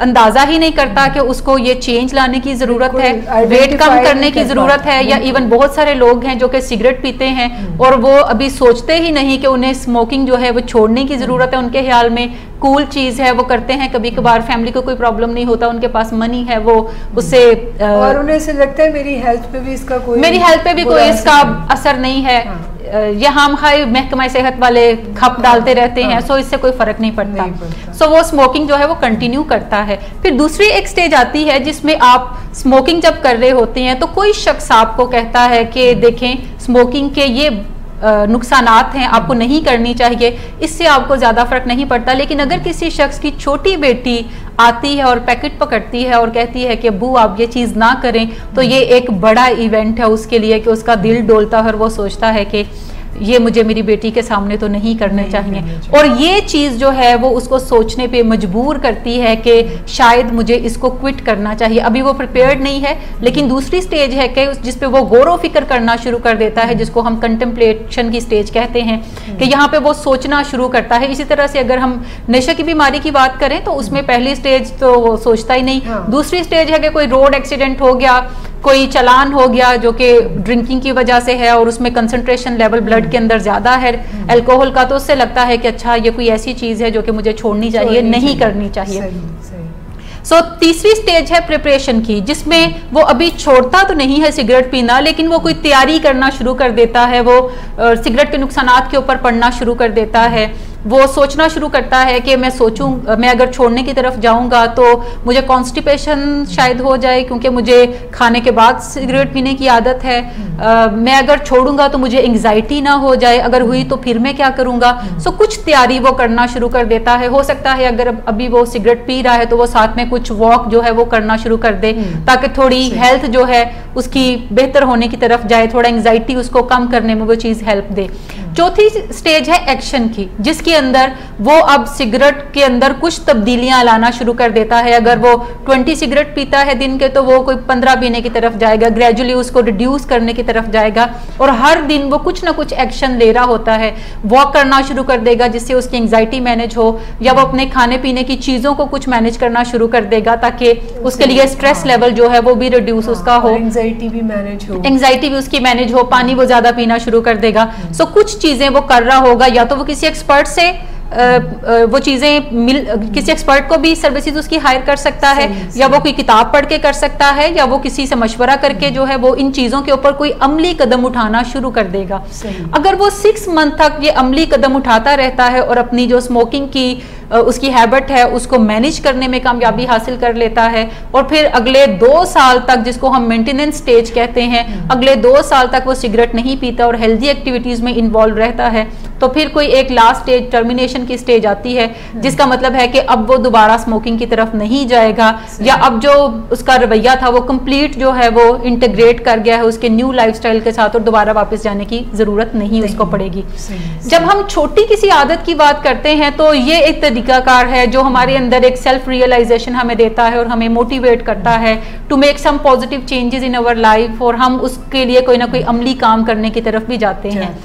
B: अंदाजा ही नहीं करता कि उसको ये चेंज लाने की जरूरत है, वेट कम करने की जरूरत है, या इवन बहुत सारे लोग हैं जो कि सिगरेट पीते हैं और वो अभी सोचते ही नहीं कि उन्हें स्मोकिंग जो है वो छोड़ने की जरूरत है। उनके ख्याल में कूल चीज है, वो करते हैं, कभी कभार फैमिली को कोई प्रॉब्लम नहीं होता, उनके पास मनी है, वो उससे
A: और उन्हें ऐसे लगता है मेरी हेल्थ पे भी इसका कोई
B: असर नहीं है। यहाँ हम हाई महकमा सेहत वाले खप डालते रहते हैं, सो इससे कोई फर्क नहीं पड़ता। सो वो स्मोकिंग जो है वो कंटिन्यू करता है। फिर दूसरी एक स्टेज आती है जिसमें आप स्मोकिंग जब कर रहे होते हैं तो कोई शख्स आपको कहता है कि देखें स्मोकिंग के ये नुकसानात हैं, आपको नहीं करनी चाहिए, इससे आपको ज़्यादा फर्क नहीं पड़ता। लेकिन अगर किसी शख्स की छोटी बेटी आती है और पैकेट पकड़ती है और कहती है कि अब्बू आप ये चीज़ ना करें, तो ये एक बड़ा इवेंट है उसके लिए कि उसका दिल डोलता है और वो सोचता है कि ये मुझे मेरी बेटी के सामने तो नहीं करने चाहिए। और ये चीज़ जो है वो उसको सोचने पे मजबूर करती है कि शायद मुझे इसको क्विट करना चाहिए। अभी वो प्रिपेयर्ड नहीं है, लेकिन दूसरी स्टेज है कि जिस पे वो गौर फिक्र करना शुरू कर देता है, जिसको हम कंटेम्पलेशन की स्टेज कहते हैं, कि यहाँ पे वो सोचना शुरू करता है। इसी तरह से अगर हम नशे की बीमारी की बात करें तो उसमें पहली स्टेज तो वो सोचता ही नहीं। दूसरी स्टेज है कि कोई रोड एक्सीडेंट हो गया, कोई चलान हो गया जो कि ड्रिंकिंग की वजह से है और उसमें कंसंट्रेशन लेवल ब्लड के अंदर ज्यादा है अल्कोहल का, तो उससे लगता है कि अच्छा ये कोई ऐसी चीज है जो कि मुझे छोड़नी चाहिए, नहीं करनी चाहिए। सो तीसरी स्टेज है प्रिपरेशन की, जिसमें वो अभी छोड़ता तो नहीं है सिगरेट पीना, लेकिन वो कोई तैयारी करना शुरू कर देता है, वो सिगरेट के नुकसानात के ऊपर पढ़ना शुरू कर देता है, वो सोचना शुरू करता है कि मैं अगर छोड़ने की तरफ जाऊंगा तो मुझे कॉन्स्टिपेशन शायद हो जाए क्योंकि मुझे खाने के बाद सिगरेट पीने की आदत है, मैं अगर छोड़ूंगा तो मुझे एंग्जाइटी ना हो जाए, अगर हुई तो फिर मैं क्या करूंगा। सो कुछ तैयारी वो करना शुरू कर देता है। हो सकता है अगर अभी वो सिगरेट पी रहा है तो वो साथ में कुछ वॉक जो है वो करना शुरू कर दे ताकि थोड़ी हेल्थ जो है उसकी बेहतर होने की तरफ जाए, थोड़ा एंग्जाइटी उसको कम करने में वो चीज हेल्प दे। चौथी स्टेज है एक्शन की, जिसकी उसके अंदर वो अब सिगरेट के अंदर कुछ तब्दीलियां लाना शुरू कर देता है। अगर वो 20 सिगरेट पीता है दिन के, तो वो कोई 15 पीने की तरफ जाएगा, ग्रेजुअली उसको रिड्यूस करने की तरफ जाएगा, और हर दिन वो कुछ ना कुछ एक्शन ले रहा होता है। वॉक करना शुरू कर देगा जिससे उसकी एंग्जाइटी मैनेज हो, या वो अपने खाने पीने की चीजों को कुछ मैनेज करना शुरू कर देगा ताकि उसके लिए स्ट्रेस लेवल जो है वो भी रिड्यूस उसका हो,
A: एंग्जाइटी भी मैनेज हो,
B: एंग्जाइटी भी उसकी मैनेज हो, पानी वो ज्यादा पीना शुरू कर देगा। सो कुछ चीजें वो कर रहा होगा, या तो वो किसी एक्सपर्ट से वो चीजें किसी एक्सपर्ट को भी सर्विसेज उसकी हायर कर सकता है, या वो कोई किताब पढ़ के कर सकता है, या वो किसी से मशवरा करके जो है वो इन चीजों के ऊपर कोई अमली कदम उठाना शुरू कर देगा। अगर वो 6 मंथ तक ये अमली कदम उठाता रहता है और अपनी जो स्मोकिंग की उसकी हैबिट है उसको मैनेज करने में कामयाबी हासिल कर लेता है, और फिर अगले 2 साल तक, जिसको हम मेंटेनेंस स्टेज कहते हैं, अगले 2 साल तक वो सिगरेट नहीं पीता और हेल्दी एक्टिविटीज में इन्वॉल्व रहता है, तो फिर कोई एक लास्ट स्टेज, टर्मिनेशन की स्टेज आती है, जिसका मतलब है कि अब वो दोबारा स्मोकिंग की तरफ नहीं जाएगा, या अब जो उसका रवैया था वो कंप्लीट जो है वो इंटीग्रेट कर गया है उसके न्यू लाइफस्टाइल के साथ, और दोबारा वापस जाने की जरूरत नहीं उसको पड़ेगी। जब हम छोटी किसी आदत की बात करते हैं तो ये एक तरीकाकार है जो हमारे अंदर एक सेल्फ रियलाइजेशन हमें देता है और हमें मोटिवेट करता है to make some positive changes in our life, और हम उसके लिए कोई ना कोई अमली काम करने की तरफ भी जाते हैं।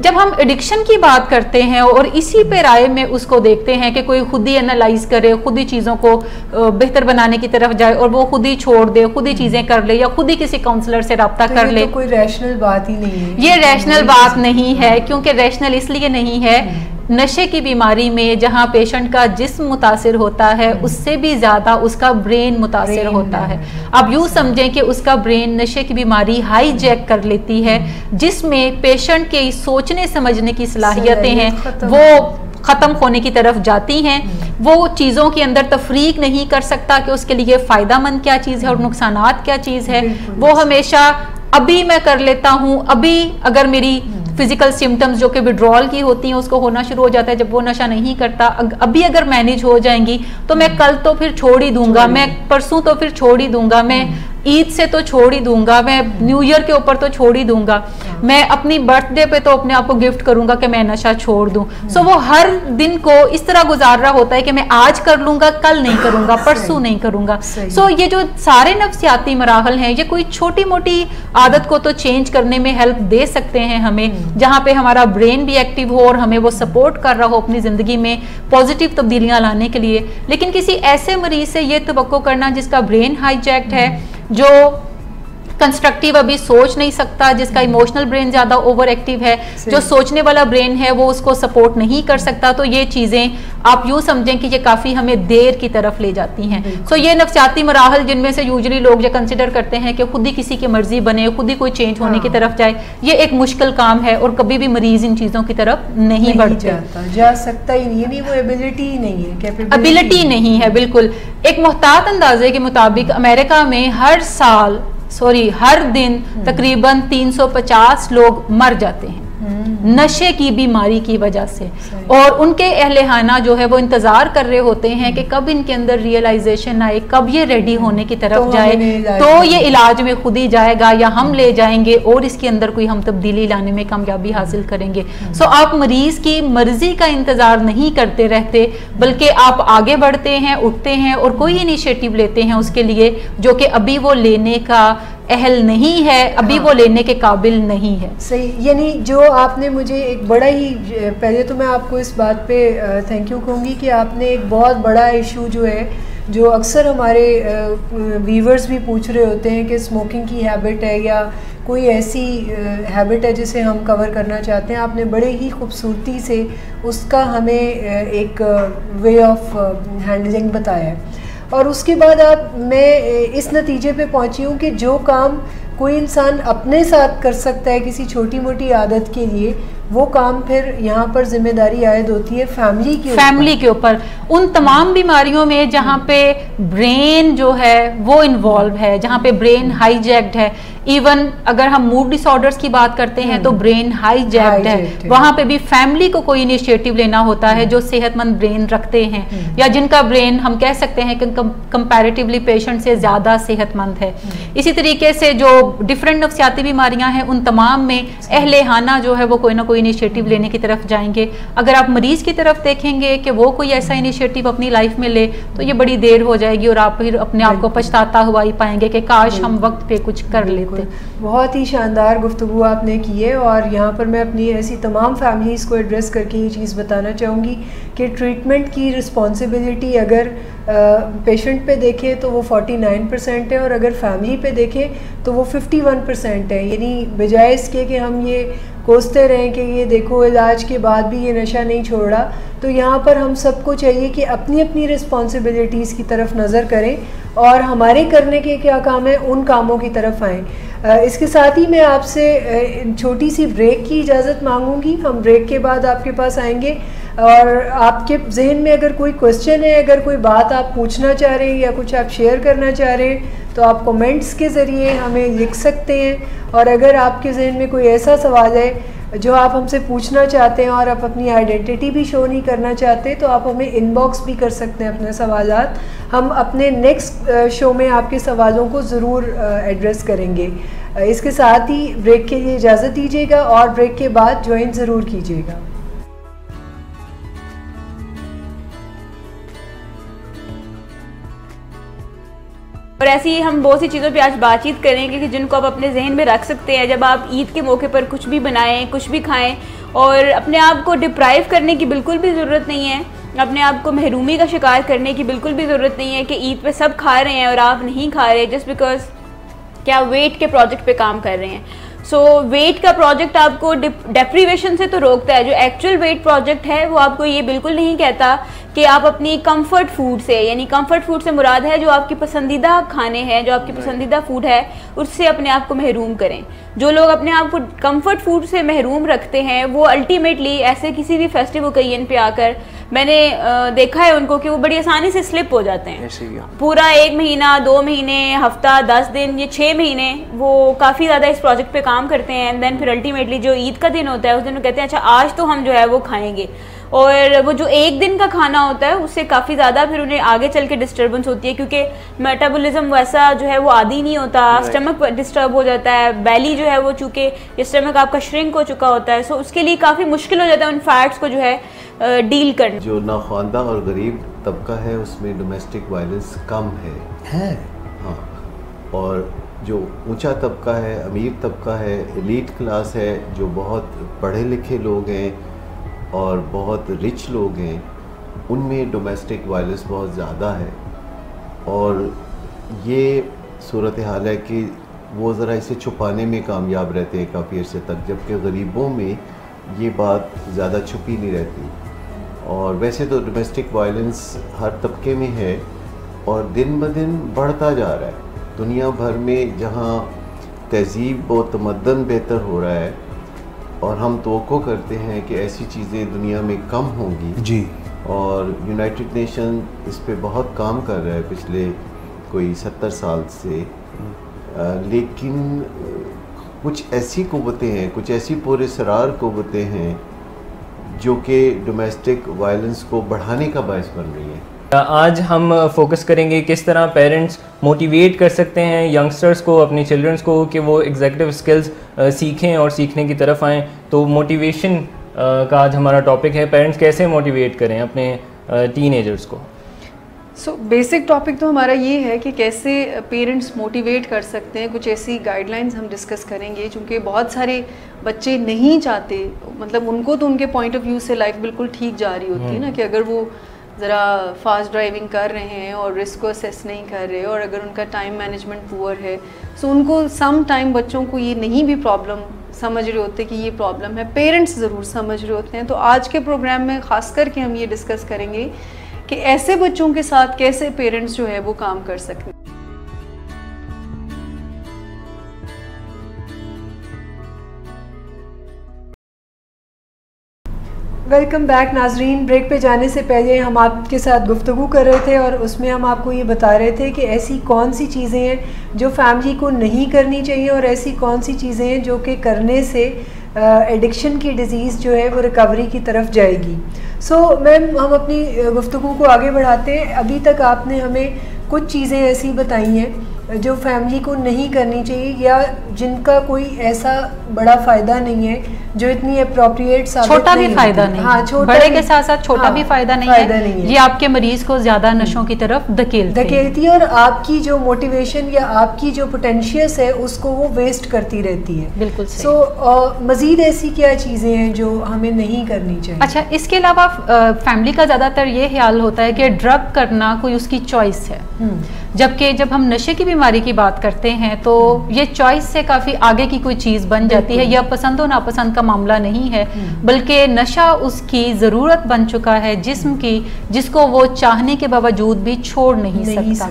B: जब हम एडिक्शन की बात करते हैं और इसी पे राय में उसको देखते हैं कि कोई खुद ही एनालाइज करे, खुद ही चीज़ों को बेहतर बनाने की तरफ जाए और वो खुद ही छोड़ दे, खुद ही चीज़ें कर ले, या खुद ही किसी काउंसलर से रब्ता कर ले,
A: तो कोई रैशनल बात ही नहीं है।
B: ये रैशनल बात नहीं है, क्योंकि रैशनल इसलिए नहीं है, नशे की बीमारी में जहां पेशेंट का जिस्म मुतासिर होता है उससे भी ज्यादा उसका ब्रेन मुतासिर होता है। अब यूं समझें कि उसका ब्रेन नशे की बीमारी हाईजैक कर लेती है, जिसमें पेशेंट के सोचने समझने की सलाहियतें हैं वो खत्म होने की तरफ जाती हैं। वो चीज़ों के अंदर तफरीक नहीं कर सकता कि उसके लिए फ़ायदा मंद क्या चीज़ है और नुकसानात क्या चीज़ है। वो हमेशा अभी मैं कर लेता हूँ, अभी अगर मेरी फिजिकल सिम्टम्स जो कि विड्रॉल की होती हैं उसको होना शुरू हो जाता है जब वो नशा नहीं करता, अभी अगर मैनेज हो जाएंगी तो मैं कल तो फिर छोड़ ही दूंगा, मैं परसों तो फिर छोड़ ही दूंगा, मैं ईद से तो छोड़ ही दूंगा, मैं न्यू ईयर के ऊपर तो छोड़ ही दूंगा, मैं अपनी बर्थडे पे तो अपने आप को गिफ्ट करूंगा कि मैं नशा छोड़ दूं। सो वो हर दिन को इस तरह गुजार रहा होता है कि मैं आज कर लूंगा, कल नहीं करूंगा, परसों नहीं करूंगा। सो ये जो सारे नफ्सियाती मराहल हैं ये कोई छोटी मोटी आदत को तो चेंज करने में हेल्प दे सकते हैं हमें, जहाँ पे हमारा ब्रेन भी एक्टिव हो और हमें वो सपोर्ट कर रहा हो अपनी जिंदगी में पॉजिटिव तब्दीलियां लाने के लिए। लेकिन किसी ऐसे मरीज से ये तवक्को करना जिसका ब्रेन हाईजैक्ट है, जो कंस्ट्रक्टिव अभी सोच नहीं सकता, जिसका इमोशनल ब्रेन ज्यादा ओवर एक्टिव है, जो सोचने वाला ब्रेन है वो उसको सपोर्ट नहीं कर सकता, तो ये चीजें आप यूं समझें कि ये काफी हमें देर की तरफ ले जाती हैं। सो ये नफ्सियाती मराहल जिनमें से यूजुअली लोग ये कंसिडर करते हैं कि खुद ही किसी की मर्जी बने, खुद ही कोई चेंज होने की तरफ जाए, ये एक मुश्किल काम है और कभी भी मरीज इन चीजों की तरफ नहीं बढ़ते,
A: जा सकता ही नहीं, वो एबिलिटी ही नहीं है,
B: एबिलिटी नहीं है। बिल्कुल एक मुहतात अंदाजे के मुताबिक अमेरिका में हर दिन तकरीबन 350 लोग मर जाते हैं नशे की बीमारी की वजह से, और उनके अहलेहाना जो है वो इंतजार कर रहे होते हैं कि कब इनके अंदर रियलाइजेशन आए, कब ये रेडी होने की तरफ जाए, तो ये इलाज में खुद ही जाएगा या हम ले जाएंगे और इसके अंदर कोई हम तब्दीली लाने में कामयाबी हासिल करेंगे। सो आप मरीज की मर्जी का इंतजार नहीं करते रहते, बल्कि आप आगे बढ़ते हैं, उठते हैं और कोई इनिशिएटिव लेते हैं उसके लिए जो कि अभी वो लेने का अहल नहीं है, अभी वो लेने के काबिल नहीं है।
A: सही, यानी जो आपने मुझे एक बड़ा ही, पहले तो मैं आपको इस बात पे थैंक यू कहूँगी कि आपने एक बहुत बड़ा इशू जो है, जो अक्सर हमारे व्यूवर्स भी पूछ रहे होते हैं कि स्मोकिंग की हैबिट है या कोई ऐसी हैबिट है जिसे हम कवर करना चाहते हैं, आपने बड़े ही खूबसूरती से उसका हमें एक वे ऑफ हैंडलिंग बताया है। और उसके बाद मैं इस नतीजे पे पहुंची हूँ कि जो काम कोई इंसान अपने साथ कर सकता है किसी छोटी मोटी आदत के लिए, वो काम फिर यहाँ पर जिम्मेदारी आयद होती है फैमिली के ऊपर।
B: उन तमाम बीमारियों में जहाँ पे ब्रेन जो है वो इन्वॉल्व है, जहाँ पे ब्रेन हाईजैक्ड है, इवन अगर हम मूड डिसऑर्डर्स की बात करते हैं तो ब्रेन हाईजैक्ड है, वहां पे भी फैमिली को कोई इनिशिएटिव लेना होता है जो सेहतमंद ब्रेन रखते हैं या जिनका ब्रेन हम कह सकते हैं कि कंपैरेटिवली पेशेंट से ज्यादा सेहतमंद है। इसी तरीके से जो डिफरेंट नफ्सियाती बीमारियां हैं उन तमाम में अहले खाना जो है वो कोई ना कोई इनिशिएटिव लेने की तरफ जाएंगे। अगर आप मरीज की तरफ देखेंगे कि वो कोई ऐसा इनिशिएटिव अपनी लाइफ में ले तो ये बड़ी देर हो जाएगी और आप फिर अपने आप को पछताता हुआ ही पाएंगे कि काश हम वक्त पे कुछ कर लेते।
A: बहुत ही शानदार गुफ्तगू आपने की है और यहाँ पर मैं अपनी ऐसी तमाम फैमिलीज़ को एड्रेस करके ये चीज़ बताना चाहूँगी कि ट्रीटमेंट की रिस्पॉन्सिबिलिटी अगर पेशेंट पे देखें तो वो 49% है और अगर फैमिली पे देखें तो वो 51% है। यानी बजाय इसके कि हम ये कोसते रहें कि ये देखो इलाज के बाद भी ये नशा नहीं छोड़ा, तो यहाँ पर हम सबको चाहिए कि अपनी अपनी रिस्पॉन्सिबिलिटीज़ की तरफ नज़र करें और हमारे करने के क्या काम है उन कामों की तरफ आएँ। इसके साथ ही मैं आपसे छोटी सी ब्रेक की इजाज़त मांगूंगी। हम ब्रेक के बाद आपके पास आएंगे और आपके जहन में अगर कोई क्वेश्चन है, अगर कोई बात आप पूछना चाह रहे हैं या कुछ आप शेयर करना चाह रहे हैं तो आप कमेंट्स के ज़रिए हमें लिख सकते हैं। और अगर आपके जहन में कोई ऐसा सवाल है जो आप हमसे पूछना चाहते हैं और आप अपनी आइडेंटिटी भी शो नहीं करना चाहते तो आप हमें इनबॉक्स भी कर सकते हैं अपने सवालात। हम अपने नेक्स्ट शो में आपके सवालों को ज़रूर एड्रेस करेंगे। इसके साथ ही ब्रेक के लिए इजाज़त दीजिएगा और ब्रेक के बाद ज्वाइन ज़रूर कीजिएगा।
C: और ऐसी ही हम बहुत सी चीज़ों पे आज बातचीत करेंगे कि जिनको आप अपने जहन में रख सकते हैं जब आप ईद के मौके पर कुछ भी बनाएं, कुछ भी खाएं। और अपने आप को डिप्राइव करने की बिल्कुल भी ज़रूरत नहीं है, अपने आप को महरूमी का शिकार करने की बिल्कुल भी ज़रूरत नहीं है कि ईद पे सब खा रहे हैं और आप नहीं खा रहे जस्ट बिकॉज क्या वेट के प्रोजेक्ट पे काम कर रहे हैं। वेट का प्रोजेक्ट आपको डेप्रीवेशन से तो रोकता है, जो एक्चुअल वेट प्रोजेक्ट है वो आपको ये बिल्कुल नहीं कहता कि आप अपनी कंफर्ट फूड से, यानी कंफर्ट फूड से मुराद है जो आपकी पसंदीदा खाने हैं, जो आपकी पसंदीदा फूड है उससे अपने आप को महरूम करें। जो लोग अपने आप को कंफर्ट फूड से महरूम रखते हैं वो अल्टीमेटली ऐसे किसी भी फेस्टिव ओकेजन पे आकर मैंने देखा है उनको कि वो बड़ी आसानी से स्लिप हो जाते हैं। पूरा 1 महीना, 2 महीने, हफ्ता, 10 दिन, ये 6 महीने वो काफ़ी ज़्यादा इस प्रोजेक्ट पे काम करते हैं। एंड देन फिर अल्टीमेटली जो ईद का दिन होता है उस दिन वो कहते हैं अच्छा आज तो हम जो है वो खाएंगे, और वो जो एक दिन का खाना होता है उससे काफ़ी ज़्यादा फिर उन्हें आगे चल के डिस्टर्बेंस होती है क्योंकि मेटाबॉलिज्म वैसा जो है वो आदी नहीं होता, स्टमक डिस्टर्ब हो जाता है, बैली जो है वो चूँकि ये स्टमक आपका श्रिंक हो चुका होता है, सो उसके लिए काफ़ी मुश्किल हो जाता है उन फैट्स को जो है डील करना।
D: जो नाख्वानदा और गरीब तबका है उसमें डोमेस्टिक वायलेंस कम है। हाँ, और जो ऊंचा तबका है, अमीर तबका है, एलीट क्लास है, जो बहुत पढ़े लिखे लोग हैं और बहुत रिच लोग हैं, उनमें डोमेस्टिक वायलेंस बहुत ज़्यादा है। और ये सूरत हाल है कि वो ज़रा इसे छुपाने में कामयाब रहते हैं काफ़ी अर्से तक, जबकि गरीबों में ये बात ज़्यादा छुपी नहीं रहती। और वैसे तो डोमेस्टिक वायलेंस हर तबके में है और दिन ब दिन बढ़ता जा रहा है। दुनिया भर में जहाँ तहज़ीब व तमद्दन बेहतर हो रहा है और हम तवक्को करते हैं कि ऐसी चीज़ें दुनिया में कम होंगी जी, और यूनाइटेड नेशन इस पे बहुत काम कर रहा है पिछले कोई 70 साल से, लेकिन कुछ ऐसी क़ुव्वतें हैं, कुछ ऐसी पुरअसरार क़ुव्वतें हैं जो कि डोमेस्टिक वायलेंस को बढ़ाने का बायस बन रही हैं।
E: आज हम फोकस करेंगे किस तरह पेरेंट्स मोटिवेट कर सकते हैं यंगस्टर्स को, अपने चिल्ड्रंस को, कि वो एग्जीक्यूटिव स्किल्स सीखें और सीखने की तरफ आएँ। तो मोटिवेशन का आज हमारा टॉपिक है, पेरेंट्स कैसे मोटिवेट करें अपने टीनेजर्स को।
F: बेसिक टॉपिक तो हमारा ये है कि कैसे पेरेंट्स मोटिवेट कर सकते हैं। कुछ ऐसी गाइडलाइंस हम डिस्कस करेंगे, क्योंकि बहुत सारे बच्चे नहीं चाहते, मतलब उनको तो उनके पॉइंट ऑफ व्यू से लाइफ बिल्कुल ठीक जा रही होती है ना, कि अगर वो ज़रा फास्ट ड्राइविंग कर रहे हैं और रिस्क को असेस नहीं कर रहे और अगर उनका टाइम मैनेजमेंट पुअर है, सो उनको सम टाइम बच्चों को ये नहीं भी प्रॉब्लम समझ रहे होते कि ये प्रॉब्लम है, पेरेंट्स ज़रूर समझ रहे होते हैं। तो आज के प्रोग्राम में ख़ास करके हम ये डिस्कस करेंगे कि ऐसे बच्चों के साथ कैसे पेरेंट्स जो है वो काम कर सकते हैं।
A: वेलकम बैक नाजरीन। ब्रेक पे जाने से पहले हम आपके साथ गुफ्तगू कर रहे थे और उसमें हम आपको ये बता रहे थे कि ऐसी कौन सी चीज़ें हैं जो फैमिली को नहीं करनी चाहिए और ऐसी कौन सी चीज़ें हैं जो कि करने से एडिक्शन की डिज़ीज़ जो है वो रिकवरी की तरफ जाएगी। सो मैम, हम अपनी गुफ्तगू को आगे बढ़ाते हैं। अभी तक आपने हमें कुछ चीज़ें ऐसी बताई हैं जो फैमिली को नहीं करनी चाहिए या जिनका कोई ऐसा बड़ा फ़ायदा नहीं है, जो इतनी अप्रोप्रिएट
B: छोटा भी फायदा नहीं,
A: हाँ, छोटा
B: बड़े के साथ साथ छोटा भी फायदा नहीं है। ये आपके मरीज को ज्यादा नशों की तरफ धकेलती
A: है और आपकी जो मोटिवेशन या आपकी जो पोटेंशियस है उसको वो वेस्ट करती रहती है।
B: बिल्कुल।
A: सो मजीद ऐसी क्या चीज़ें हैं जो हमें नहीं करनी चाहिए?
B: अच्छा, इसके अलावा फैमिली का ज़्यादातर ये ख्याल होता है कि ड्रग करना कोई उसकी चॉइस है, जबकि जब हम नशे की बीमारी की बात करते हैं तो ये चॉइस से काफ़ी आगे की कोई चीज़ बन जाती है। यह पसंद और नापसंद का मामला नहीं है, बल्कि नशा उसकी ज़रूरत बन चुका है जिस्म की, जिसको वो चाहने के बावजूद भी छोड़ नहीं सकता।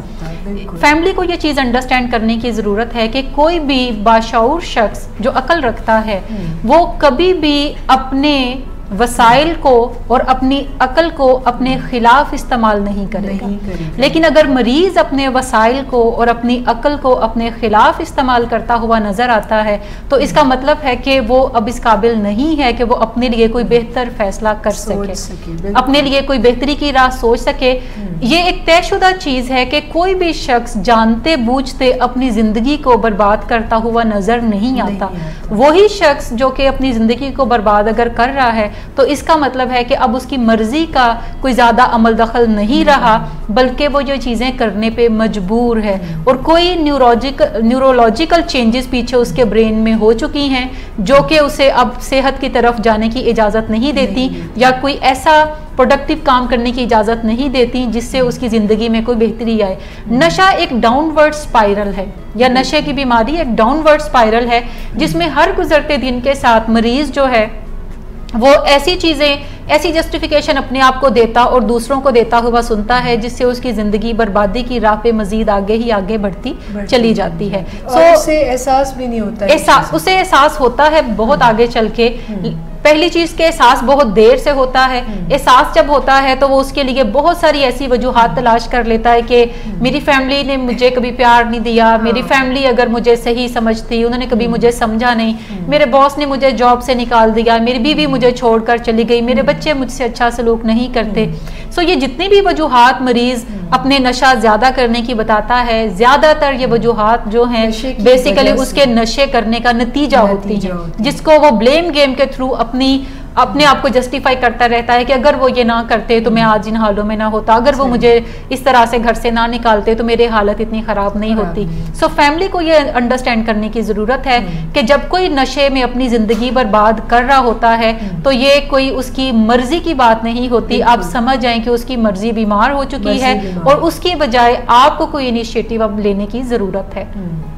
B: फैमिली को ये चीज़ अंडरस्टैंड करने की ज़रूरत है कि कोई भी बाशऊर शख्स जो अक्ल रखता है वो कभी भी अपने वसाइल को और अपनी अकल को अपने खिलाफ इस्तेमाल नहीं करेगा। लेकिन अगर मरीज अपने वसाइल को और अपनी अकल को अपने खिलाफ इस्तेमाल करता हुआ नजर आता है तो इसका मतलब है कि वो अब इस काबिल नहीं है कि वो अपने लिए कोई बेहतर फैसला कर सके, अपने लिए कोई बेहतरी की राह सोच सके। ये एक तयशुदा चीज है कि कोई भी शख्स जानते बूझते अपनी जिंदगी को बर्बाद करता हुआ नजर नहीं आता। वही शख्स जो कि अपनी जिंदगी को बर्बाद अगर कर रहा है तो इसका मतलब है कि अब उसकी मर्जी का कोई ज्यादा अमल दखल नहीं रहा, बल्कि वो जो चीजें करने पे मजबूर है और कोई न्यूरोलॉजिकल चेंजेस पीछे उसके ब्रेन में हो चुकी हैं जो कि उसे अब सेहत की तरफ जाने की इजाजत नहीं देती या कोई ऐसा प्रोडक्टिव काम करने की इजाजत नहीं देती जिससे उसकी जिंदगी में कोई बेहतरी आए। नशा एक डाउनवर्ड स्पाइरल है, या नशे की बीमारी एक डाउनवर्ड स्पाइरल है जिसमें हर गुजरते दिन के साथ मरीज जो है वो ऐसी चीजें, ऐसी जस्टिफिकेशन अपने आप को देता और दूसरों को देता हुआ सुनता है जिससे उसकी जिंदगी बर्बादी की राह पे मजीद आगे ही आगे बढ़ती चली जाती है।
A: उसे एहसास भी नहीं होता,
B: उसे एहसास होता है बहुत आगे चल के। पहली चीज के एहसास बहुत देर से होता है। एहसास जब होता है तो वो उसके लिए बहुत सारी ऐसी वजूहात तलाश कर लेता है कि मेरी फैमिली ने मुझे कभी प्यार नहीं दिया, मेरी फैमिली अगर मुझे सही समझती, उन्होंने कभी मुझे समझा नहीं, मेरे बॉस ने मुझे जॉब से निकाल दिया, मेरी बीवी मुझे छोड़कर चली गई, मेरे बच्चे मुझसे अच्छा सलूक नहीं करते। सो ये जितनी भी वजूहात मरीज अपने नशा ज्यादा करने की बताता है, ज्यादातर ये वजूहात जो हैं बेसिकली उसके नशे करने का नतीजा होती है, जिसको वो ब्लेम गेम के थ्रू अपने आप को जस्टिफाई करता रहता है कि अगर वो ये ना करते तो मैं आज इन हालों में ना होता, अगर वो मुझे इस तरह से घर से ना निकालते तो मेरी हालत इतनी खराब नहीं होती। सो फैमिली को ये अंडरस्टैंड करने की जरूरत है कि जब कोई नशे में अपनी जिंदगी बर्बाद कर रहा होता है तो ये कोई उसकी मर्जी की बात नहीं होती। आप समझ जाएं कि उसकी मर्जी बीमार हो चुकी है और उसकी बजाय आपको कोई इनिशिएटिव अब लेने की जरूरत है।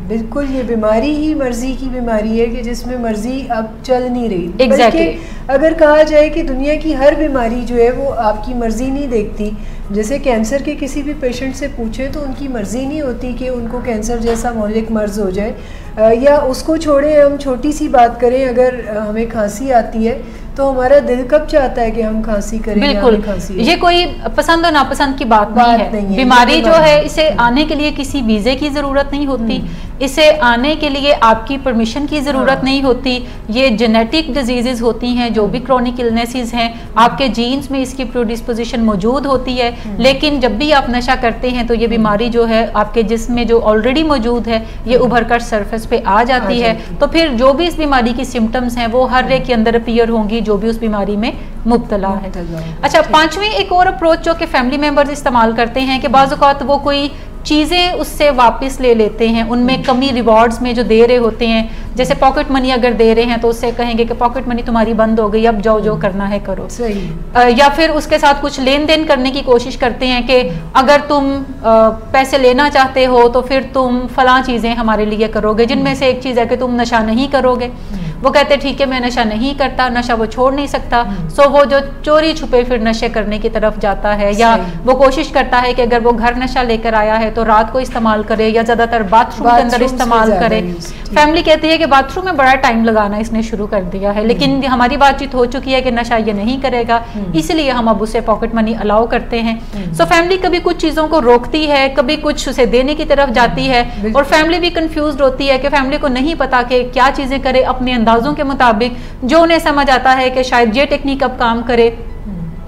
A: बिल्कुल, ये बीमारी ही मर्जी की बीमारी है कि जिसमें मर्जी अब चल नहीं रही।
B: Exactly.
A: अगर कहा जाए कि दुनिया की हर बीमारी जो है वो आपकी मर्जी नहीं देखती, जैसे कैंसर के किसी भी पेशेंट से पूछे तो उनकी मर्जी नहीं होती कि उनको कैंसर जैसा मौलिक मर्ज हो जाए। या उसको छोड़े, हम छोटी सी बात करें, अगर हमें खांसी आती है तो हमारा दिल कब चाहता है कि हम खांसी करें?
B: बिल्कुल, ये कोई पसंद और नापसंद की बात नहीं है। बीमारी जो है इसे आने के लिए किसी वीजे की जरूरत नहीं होती, इसे आने के लिए आपकी परमिशन की जरूरत नहीं होती। ये जेनेटिक डिजीजेस होती हैं, जो भी क्रॉनिक इलनेसेस हैं, आपके जीन्स में इसकी प्रोडिस्पोजिशन मौजूद होती है। लेकिन जब भी आप नशा करते हैं तो ये बीमारी जो है आपके जिस्म में जो ऑलरेडी मौजूद है ये उभर कर सरफेस पे आ जाती है। तो फिर जो भी इस बीमारी की सिम्टम्स हैं वो हर एक के अंदर अपीयर होंगी जो भी उस बीमारी में मुब्तला है। अच्छा, पांचवी एक और अप्रोच जो कि फैमिली मेंबर्स इस्तेमाल करते हैं कि बाज़ औक़ात वो कोई चीज़ें उससे वापस ले लेते हैं, उनमें कमी रिवॉर्ड्स में जो दे रहे होते हैं, जैसे पॉकेट मनी अगर दे रहे हैं तो उससे कहेंगे कि पॉकेट मनी तुम्हारी बंद हो गई, अब जाओ जो करना है करो। सही। या फिर उसके साथ कुछ लेन देन करने की कोशिश करते हैं कि अगर तुम पैसे लेना चाहते हो तो फिर तुम फलां चीज़ें हमारे लिए करोगे, जिनमें से एक चीज़ है कि तुम नशा नहीं करोगे। वो कहते ठीक है मैं नशा नहीं करता, नशा वो छोड़ नहीं सकता, सो वो जो चोरी छुपे फिर नशे करने की तरफ जाता है, या वो कोशिश करता है कि अगर वो घर नशा लेकर आया है तो रात को इस्तेमाल करे या ज्यादातर बाथरूम के अंदर इस्तेमाल करे। फैमिली कहती है कि कि बाथरूम में बड़ा टाइम लगाना इसने शुरू कर दिया है, लेकिन हमारी बातचीत हो चुकी है कि नशा ये नहीं करेगा, इसलिए हम अब उसे पॉकेट मनी अलाउ करते हैं। सो फैमिली कभी कुछ चीज़ों को रोकती है, कभी कुछ उसे देने की तरफ जाती है, और फैमिली भी कंफ्यूज होती है कि फैमिली को नहीं पता कि क्या चीज़ें करे, अपने अंदाजों के मुताबिक जो उन्हें समझ आता है कि शायद ये टेक्निक अब काम करे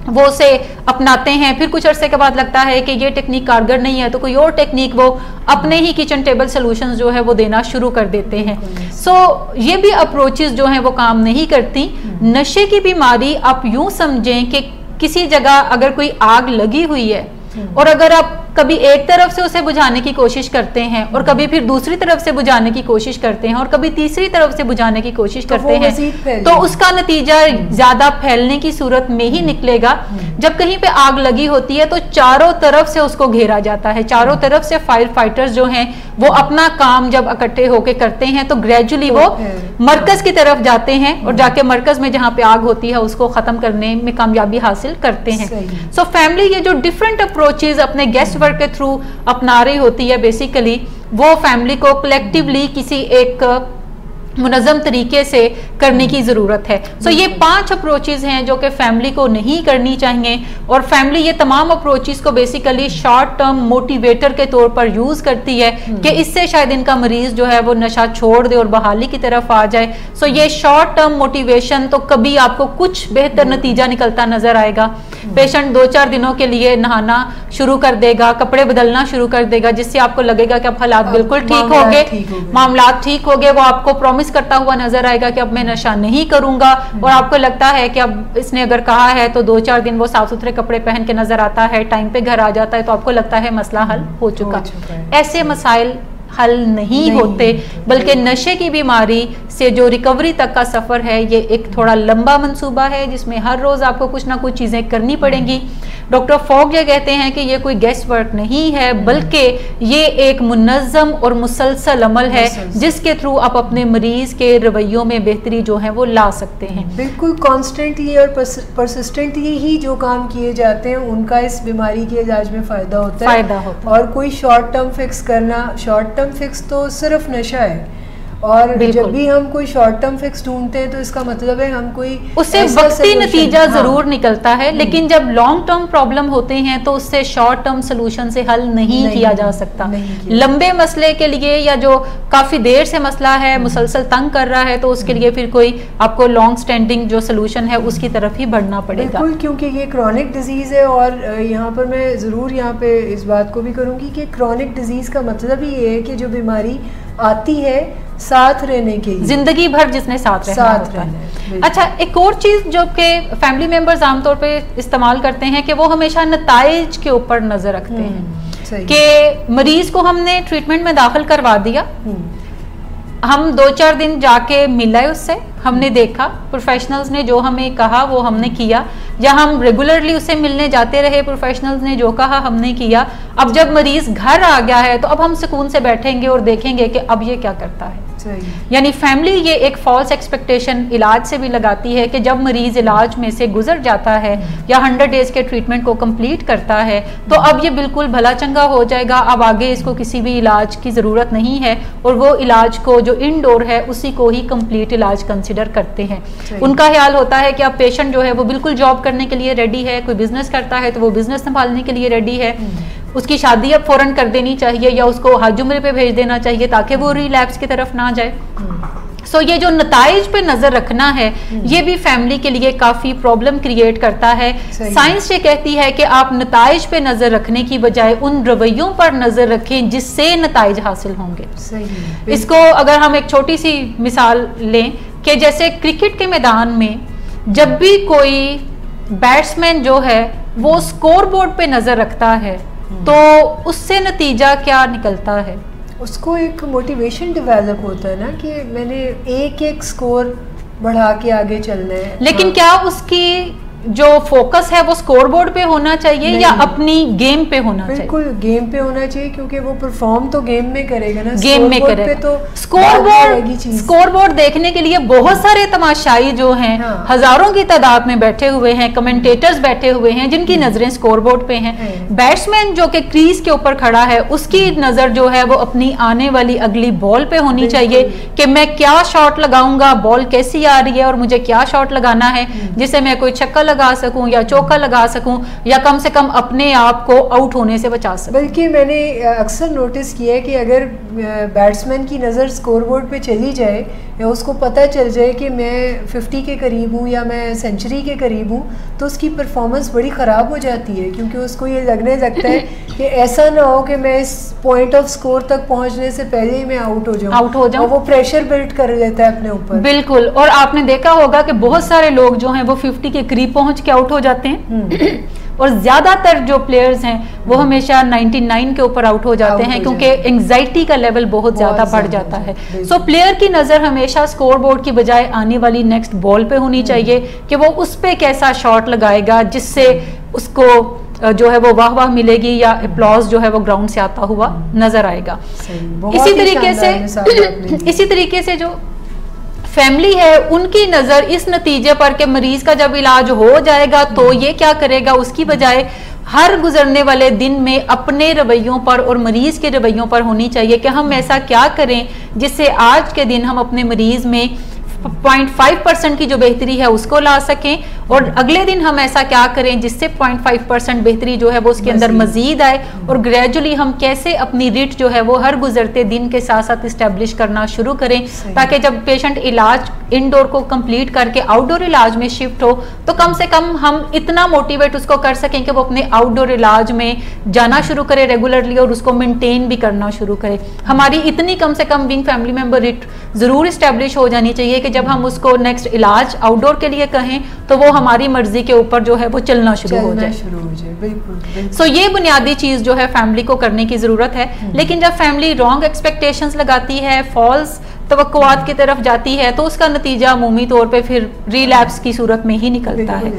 B: वो उसे अपनाते हैं। फिर कुछ अरसे के बाद लगता है कि ये टेक्निक कारगर नहीं है तो कोई और टेक्निक वो अपने ही किचन टेबल सॉल्यूशंस जो है वो देना शुरू कर देते हैं। सो ये भी अप्रोचेस जो हैं वो काम नहीं करती। नशे की बीमारी आप यूं समझें कि किसी जगह अगर कोई आग लगी हुई है और अगर आप कभी एक तरफ से उसे बुझाने की कोशिश करते हैं और कभी फिर दूसरी तरफ से बुझाने की कोशिश करते हैं और कभी तीसरी तरफ से बुझाने की कोशिश करते हैं, तो उसका नतीजा ज्यादा फैलने की सूरत में ही निकलेगा। जब कहीं पे आग लगी होती है तो चारों तरफ से उसको घेरा जाता है, चारों तरफ से फायर फाइटर्स जो हैं वो अपना काम जब इकट्ठे होके करते हैं तो ग्रेजुअली वो मरकज की तरफ जाते हैं और जाके मरकज में जहाँ पे आग होती है उसको खत्म करने में कामयाबी हासिल करते हैं। सो फैमिली ये जो डिफरेंट अप्रोचेज अपने गेस्ट वर्क के थ्रू अपना रही होती है, बेसिकली वो फैमिली को कलेक्टिवली किसी एक मुनज़्ज़म तरीके से करने की ज़रूरत है। सो ये 5 अप्रोचेज़ हैं जो कि फैमिली को नहीं करनी चाहिए, और फैमिली ये तमाम अप्रोचेज़ को बेसिकली शॉर्ट टर्म मोटिवेटर के तौर पर यूज़ करती है कि इससे शायद इनका मरीज़ जो है वो नशा छोड़ दे और बहाली की तरफ आ जाए। सो ये शॉर्ट टर्म मोटिवेशन तो कभी आपको कुछ बेहतर नतीजा निकलता नज़र आएगा। पेशेंट 2-4 दिनों के लिए नहाना शुरू कर देगा, कपड़े बदलना शुरू कर देगा, जिससे आपको लगेगा कि अब हालात बिल्कुल ठीक हो गए, मामलात ठीक हो गए। वो आपको प्रॉमिस करता हुआ नजर आएगा कि अब मैं नशा नहीं करूंगा, और आपको लगता है कि अब इसने अगर कहा है तो 2-4 दिन वो साफ सुथरे कपड़े पहन के नजर आता है, टाइम पे घर आ जाता है, तो आपको लगता है मसला हल हो चुका है। ऐसे मसाइल हल नहीं होते, बल्कि नशे की बीमारी से जो रिकवरी तक का सफ़र है ये एक थोड़ा लंबा मंसूबा है जिसमें हर रोज़ आपको कुछ ना कुछ चीज़ें करनी पड़ेंगी। डॉक्टर फॉग ये कहते हैं कि ये कोई गेस्ट वर्क नहीं है, बल्कि ये एक मुनज़्ज़म और मुसलसल अमल है जिसके थ्रू आप अपने मरीज़ के रवैयों में बेहतरी जो है वो ला सकते हैं।
A: बिल्कुल कॉन्स्टेंटली और परसिस्टेंटली ही जो काम किए जाते हैं उनका इस बीमारी के इलाज में फ़ायदा होता है। और कोई शॉर्ट टर्म फिक्स करना, शॉर्ट टर्म फिक्स तो सिर्फ नशा है, और जब भी हम कोई शॉर्ट टर्म फिक्स ढूंढते हैं तो इसका मतलब है हम कोई
B: उससे वक्ती नतीजा जरूर निकलता है, लेकिन जब लॉन्ग टर्म प्रॉब्लम होते हैं तो उससे शॉर्ट टर्म सोल्यूशन से हल नहीं किया जा सकता। लंबे मसले के लिए या जो काफी देर से मसला है, मुसलसल तंग कर रहा है, तो उसके लिए फिर कोई आपको लॉन्ग स्टैंडिंग जो सोल्यूशन है उसकी तरफ ही बढ़ना पड़ेगा।
A: बिल्कुल, क्योंकि ये क्रॉनिक डिजीज है, और यहाँ पर मैं जरूर यहाँ पे इस बात को भी करूँगी कि क्रॉनिक डिजीज का मतलब ही ये है कि जो बीमारी आती है साथ रहने के,
B: जिंदगी भर जिसने साथ रहना। अच्छा, एक और चीज जो कि फैमिली मेंबर्स आमतौर पे इस्तेमाल करते हैं कि वो हमेशा नताइज के ऊपर नजर रखते हैं कि मरीज को हमने ट्रीटमेंट में दाखिल करवा दिया, हम 2-4 दिन जाके मिले उससे, हमने देखा, प्रोफेशनल्स ने जो हमें कहा वो हमने किया, या हम रेगुलरली उससे मिलने जाते रहे, प्रोफेशनल्स ने जो कहा हमने किया। अब जब मरीज घर आ गया है तो अब हम सुकून से बैठेंगे और देखेंगे कि अब ये क्या करता है। यानी फैमिली ये एक फॉल्स एक्सपेक्टेशन इलाज से भी लगाती है कि जब मरीज इलाज में से गुजर जाता है या 100 डेज के ट्रीटमेंट को कंप्लीट करता है तो अब ये बिल्कुल भला चंगा हो जाएगा, अब आगे इसको किसी भी इलाज की ज़रूरत नहीं है, और वो इलाज को जो इनडोर है उसी को ही कंप्लीट इलाज कंसिडर करते हैं। उनका ख्याल होता है कि अब पेशेंट जो है वो बिल्कुल जॉब करने के लिए रेडी है, कोई बिजनेस करता है तो वो बिजनेस संभालने के लिए रेडी है, उसकी शादी अब फौरन कर देनी चाहिए या उसको हज उम्रे पे भेज देना चाहिए ताकि वो रिलैप्स की तरफ ना जाए। सो ये जो नताइज पे नजर रखना है ये भी फैमिली के लिए काफी प्रॉब्लम क्रिएट करता है। साइंस ये कहती है कि आप नताइज पे नजर रखने की बजाय उन रवैयों पर नजर रखें जिससे नताइज हासिल होंगे। इसको अगर हम एक छोटी सी मिसाल लें कि जैसे क्रिकेट के मैदान में जब भी कोई बैट्समैन जो है वो स्कोर बोर्ड पे नजर रखता है तो उससे नतीजा क्या निकलता है,
A: उसको एक मोटिवेशन डेवलप होता है ना कि मैंने एक स्कोर बढ़ा के आगे चलना है।
B: लेकिन क्या उसकी जो फोकस है वो स्कोर बोर्ड पे होना चाहिए या अपनी गेम पे होना चाहिए?
A: बिल्कुल गेम पे होना चाहिए, क्योंकि वो परफॉर्म तो गेम में करेगा ना,
B: गेम में करेगा।
A: तो
B: स्कोर बोर्ड देखने के लिए बहुत सारे तमाशाई जो हैं,
A: हाँ।
B: हजारों की तादाद में बैठे हुए हैं, कमेंटेटर्स बैठे हुए हैं जिनकी नजरें स्कोर बोर्ड पे हैं। बैट्समैन जो कि क्रीज के ऊपर खड़ा है उसकी नजर जो है वो अपनी आने वाली अगली बॉल पे होनी चाहिए कि मैं क्या शॉट लगाऊंगा, बॉल कैसी आ रही है और मुझे क्या शॉट लगाना है जिससे मैं कोई छक्का लगा सकूं या चौका लगा सकूं या कम से कम अपने आप को आउट होने से बचा सकूं।
A: बल्कि मैंने अक्सर नोटिस किया है कि अगर बैट्समैन की नज़र स्कोरबोर्ड पे चली जाए या उसको पता चल जाए कि मैं 50 के करीब हूँ या मैं सेंचुरी के करीब हूँ, तो उसकी परफॉर्मेंस बड़ी ख़राब हो जाती है, क्योंकि उसको ये लगने लगता है कि ऐसा ना हो कि मैं इस पॉइंट ऑफ स्कोर तक पहुँचने से पहले ही मैं आउट हो जाऊँ। और वो प्रेशर बिल्ड कर लेता है अपने ऊपर।
B: बिल्कुल, और आपने देखा होगा कि बहुत सारे लोग जो हैं वो 50 के करीब पहुंच के आउट हो जाते हैं और ज्यादातर जो प्लेयर्स हैं वो हमेशा 99 के ऊपर आउट हो जाते हैं, क्योंकि एंजाइटी का लेवल बहुत ज्यादा बढ़ जाता है। सो प्लेयर की नजर हमेशा स्कोर बोर्ड की बजाय आने वाली नेक्स्ट बॉल पे होनी चाहिए कि वो उस पे कैसा शॉट लगाएगा जिससे उसको जो है वो वाह वाह मिलेगी या अप्लॉज जो है वो ग्राउंड से आता हुआ नजर आएगा। इसी तरीके से जो फैमिली है उनकी नजर इस नतीजे पर कि मरीज का जब इलाज हो जाएगा तो ये क्या करेगा, उसकी बजाय हर गुजरने वाले दिन में अपने रवैयों पर और मरीज के रवैयों पर होनी चाहिए कि हम ऐसा क्या करें जिससे आज के दिन हम अपने मरीज में 0.5% की जो बेहतरी है उसको ला सकें और अगले दिन हम ऐसा क्या करें जिससे 0.5% बेहतरी जो है वो उसके अंदर मजीद आए और ग्रेजुअली हम कैसे अपनी रिट जो है वो हर गुजरते दिन के साथ साथ इस्टेब्लिश करना शुरू करें, ताकि जब पेशेंट इलाज इनडोर को कंप्लीट करके आउटडोर इलाज में शिफ्ट हो तो कम से कम हम इतना मोटिवेट उसको कर सकें कि वो अपने आउटडोर इलाज में जाना शुरू करे रेगुलरली और उसको मेंटेन भी करना शुरू करे। हमारी इतनी कम से कम बीइंग फैमिली मेंबर रिट जरूर इस्टेब्लिश हो जानी चाहिए कि जब हम उसको नेक्स्ट इलाज आउटडोर के लिए कहें तो वो हमारी मर्जी के ऊपर जो है वो चलना शुरू हो जाए।
A: बिल्कुल।
B: सो ये बुनियादी चीज जो है फैमिली को करने की जरूरत है। लेकिन जब फैमिली रॉन्ग एक्सपेक्टेशंस लगाती है, फॉल्स तवक्कुआत की तरफ जाती है, तो उसका नतीजा अमूमी तौर पे फिर रिलैप्स की सूरत में ही निकलता है।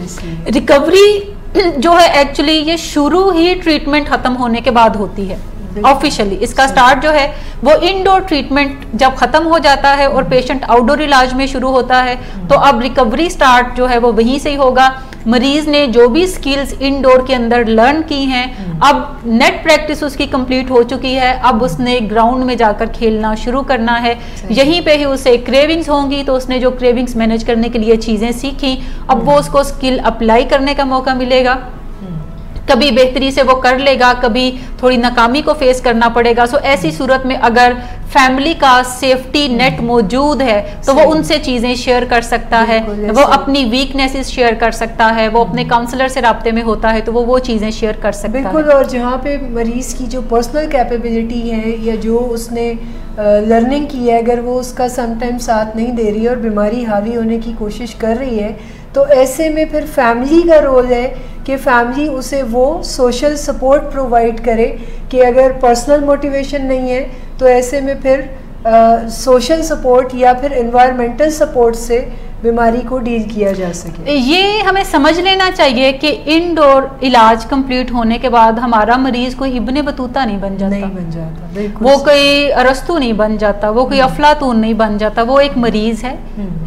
B: रिकवरी जो है एक्चुअली ये शुरू ही ट्रीटमेंट खत्म होने के बाद होती है ऑफिशियली। इसका स्टार्ट जो है वो इनडोर ट्रीटमेंट जब खत्म हो जाता है और पेशेंट आउटडोर इलाज में शुरू होता है तो अब रिकवरी स्टार्ट जो है वो वहीं से ही होगा। मरीज ने जो भी स्किल्स इनडोर के अंदर लर्न की हैं, अब नेट प्रैक्टिस उसकी कंप्लीट हो चुकी है, अब उसने ग्राउंड में जाकर खेलना शुरू करना है। यहीं पे ही उसे क्रेविंग्स होंगी तो उसने जो क्रेविंग्स मैनेज करने के लिए चीजें सीखी, अब वो उसको स्किल अप्लाई करने का मौका मिलेगा। कभी बेहतरी से वो कर लेगा, कभी थोड़ी नाकामी को फेस करना पड़ेगा। सो ऐसी सूरत में अगर फैमिली का सेफ्टी नेट मौजूद है तो वो उनसे चीजें शेयर कर सकता है, वो अपनी वीकनेसेस शेयर कर सकता है, वो अपने काउंसलर से राब्ते में होता है तो वो चीजें शेयर कर सकता है।
A: बिल्कुल। और जहाँ पे मरीज की जो पर्सनल कैपेबिलिटी है या जो उसने लर्निंग की है, अगर वो उसका समटाइम साथ नहीं दे रही है और बीमारी हावी होने की कोशिश कर रही है, तो ऐसे में फिर फैमिली का रोल है कि फैमिली उसे वो सोशल सपोर्ट प्रोवाइड करे कि अगर पर्सनल मोटिवेशन नहीं है तो ऐसे में फिर सोशल सपोर्ट या फिर एनवायरमेंटल सपोर्ट से बीमारी को डील किया जा सके।
B: ये हमें समझ लेना चाहिए कि इनडोर इलाज कंप्लीट होने के बाद हमारा मरीज कोई इब्ने बतूता नहीं बन जाता, बिल्कुल। वो कोई अरस्तु नहीं बन जाता, वो कोई अफलातून नहीं बन जाता। वो एक मरीज है,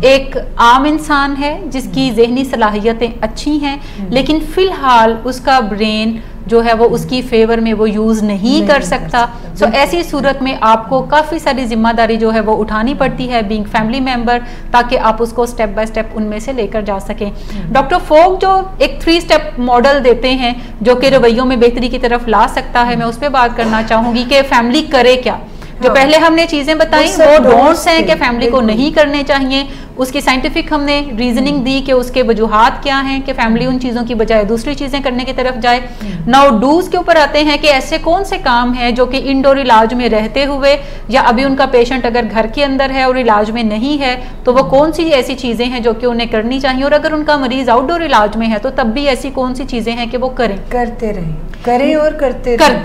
B: एक आम इंसान है जिसकी जहनी सलाहियतें अच्छी हैं, लेकिन फिलहाल उसका ब्रेन जो है वो उसकी फेवर में वो यूज नहीं कर सकता। सो ऐसी सूरत में आपको काफी सारी जिम्मेदारी जो है वो उठानी पड़ती है बीइंग फैमिली मेंबर, ताकि आप उसको स्टेप बाय स्टेप उनमें से लेकर जा सकें। डॉक्टर फोक जो एक 3 स्टेप मॉडल देते हैं जो कि रवैयों में बेहतरी की तरफ ला सकता है, मैं उस पर बात करना चाहूंगी कि फैमिली करे क्या। जो पहले हमने चीजें बताई वो डोंट्स हैं कि फैमिली को नहीं करने चाहिए, उसकी साइंटिफिक हमने रीजनिंग दी कि उसके वजूहात क्या हैं कि फैमिली उन चीजों की बजाय दूसरी चीजें करने की तरफ जाए। नाउ डूज के ऊपर आते हैं कि ऐसे कौन से काम हैं जो कि इनडोर इलाज में रहते हुए या अभी उनका पेशेंट अगर घर के अंदर है और इलाज में नहीं है तो वो कौन सी ऐसी चीजें हैं जो कि उन्हें करनी चाहिए, और अगर उनका मरीज आउटडोर इलाज में है तो तब भी ऐसी कौन सी चीजें हैं कि वो करते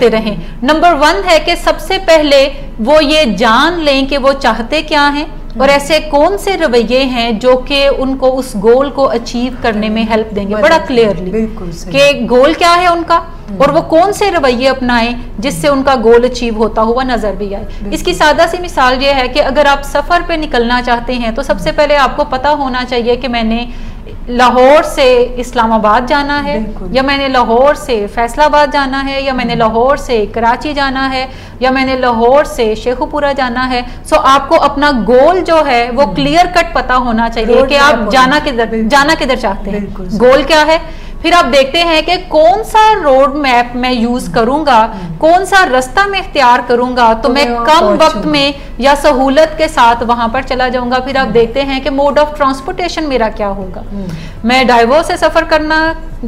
B: रहें। नंबर 1 है कि सबसे पहले वो ये जान लें कि वो चाहते क्या हैं और ऐसे कौन से रवैये हैं जो कि उनको उस गोल को अचीव करने में हेल्प देंगे बड़ा क्लियरली कि गोल क्या है उनका और वो कौन से रवैये अपनाएं जिससे उनका गोल अचीव होता हुआ नजर भी आए। इसकी सादा सी मिसाल ये है कि अगर आप सफर पे निकलना चाहते हैं तो सबसे पहले आपको पता होना चाहिए कि मैंने लाहौर से इस्लामाबाद जाना है, या मैंने लाहौर से फैसलाबाद जाना है, या मैंने लाहौर से कराची जाना है, या मैंने लाहौर से शेखुपुरा जाना है। सो आपको अपना गोल जो है वो क्लियर कट पता होना चाहिए कि आप जाना किधर चाहते हैं, गोल क्या है। फिर आप देखते हैं कि कौन सा रोड मैप मैं यूज करूंगा, कौन सा रास्ता मैं इख्तियार करूंगा तो मैं कम वक्त में या सहूलत के साथ वहां पर चला जाऊंगा। फिर आप देखते हैं कि मोड ऑफ ट्रांसपोर्टेशन मेरा क्या होगा, मैं ड्राइवर से सफर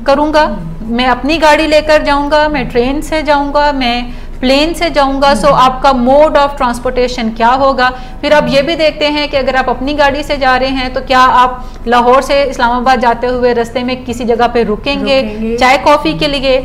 B: करूंगा, मैं अपनी गाड़ी लेकर जाऊंगा, मैं ट्रेन से जाऊंगा, मैं प्लेन से जाऊंगा। सो आपका मोड ऑफ ट्रांसपोर्टेशन क्या होगा। फिर आप ये भी देखते हैं कि अगर आप अपनी गाड़ी से जा रहे हैं तो क्या आप लाहौर से इस्लामाबाद जाते हुए रास्ते में किसी जगह पे रुकेंगे चाय कॉफी के लिए,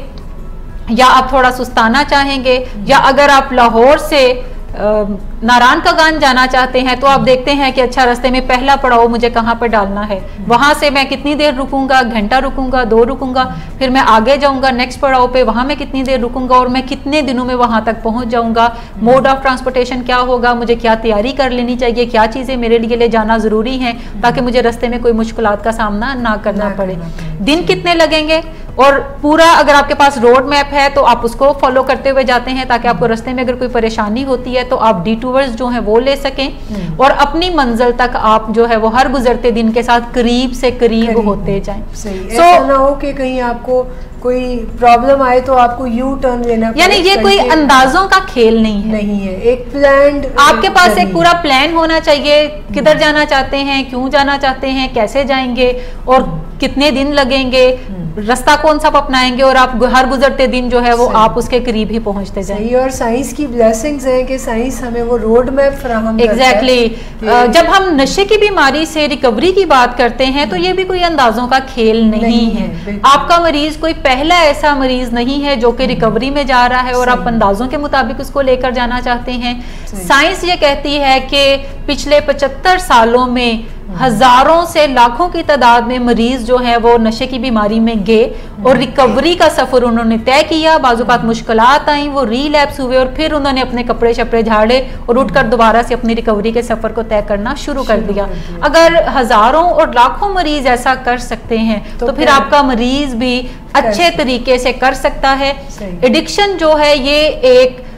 B: या आप थोड़ा सुस्ताना चाहेंगे, या अगर आप लाहौर से नारायण का गान जाना चाहते हैं तो आप देखते हैं कि अच्छा रास्ते में पहला पड़ाव मुझे कहाँ पर डालना है, वहां से मैं कितनी देर रुकूंगा, घंटा रुकूंगा, 2 रुकूंगा, फिर मैं आगे जाऊंगा नेक्स्ट पड़ाव पे, वहां मैं कितनी देर रुकूंगा और मैं कितने दिनों में वहां तक पहुंच जाऊंगा। मोड ऑफ ट्रांसपोर्टेशन क्या होगा, मुझे क्या तैयारी कर लेनी चाहिए, क्या चीजें मेरे लिए ले जाना जरूरी है ताकि मुझे रास्ते में कोई मुश्किलात का सामना ना करना पड़े, दिन कितने लगेंगे। और पूरा अगर आपके पास रोड मैप है तो आप उसको फॉलो करते हुए जाते हैं ताकि आपको रास्ते में अगर कोई परेशानी होती है तो आप डिटूवर्स जो है वो ले सकें और अपनी मंजिल तक आप जो है वो हर गुजरते दिन के साथ करीब से करीब होते जाएं।
A: ऐसा ना हो कि कहीं आपको कोई प्रॉब्लम आए तो आपको यू टर्न लेना,
B: यानी ये कोई अंदाजों का खेल नहीं है,
A: एक प्लान,
B: आपके पास एक पूरा प्लान होना चाहिए, किधर जाना चाहते हैं, क्यों जाना चाहते हैं, कैसे जाएंगे और कितने दिन लगेंगे, रास्ता कौन सा अपनाएंगे, और आप हर गुजरते दिन जो है वो आप उसके करीब ही पहुंचते जाएंगे।
A: और साइंस की ब्लेसिंग्स है कि साइंस हमें वो रोड मैप फराहम करता है।
B: एग्जैक्टली जब हम नशे की बीमारी से रिकवरी की बात करते हैं तो ये भी कोई अंदाजों का खेल नहीं है। आपका मरीज कोई पहला ऐसा मरीज नहीं है जो कि रिकवरी में जा रहा है और आप अंदाजों के मुताबिक उसको लेकर जाना चाहते हैं। साइंस ये कहती है कि पिछले 75 सालों में हजारों से लाखों की तादाद में मरीज जो है वो नशे की बीमारी में गए और रिकवरी का सफर उन्होंने तय किया। बाजुकात मुश्किलात आई, वो रीलैप्स हुए और फिर उन्होंने अपने कपड़े शपड़े झाड़े और उठकर दोबारा से अपनी रिकवरी के सफर को तय करना शुरू कर दिया। अगर हजारों और लाखों मरीज ऐसा कर सकते हैं तो फिर आपका मरीज भी अच्छे तरीके से कर सकता है। एडिक्शन जो है ये एक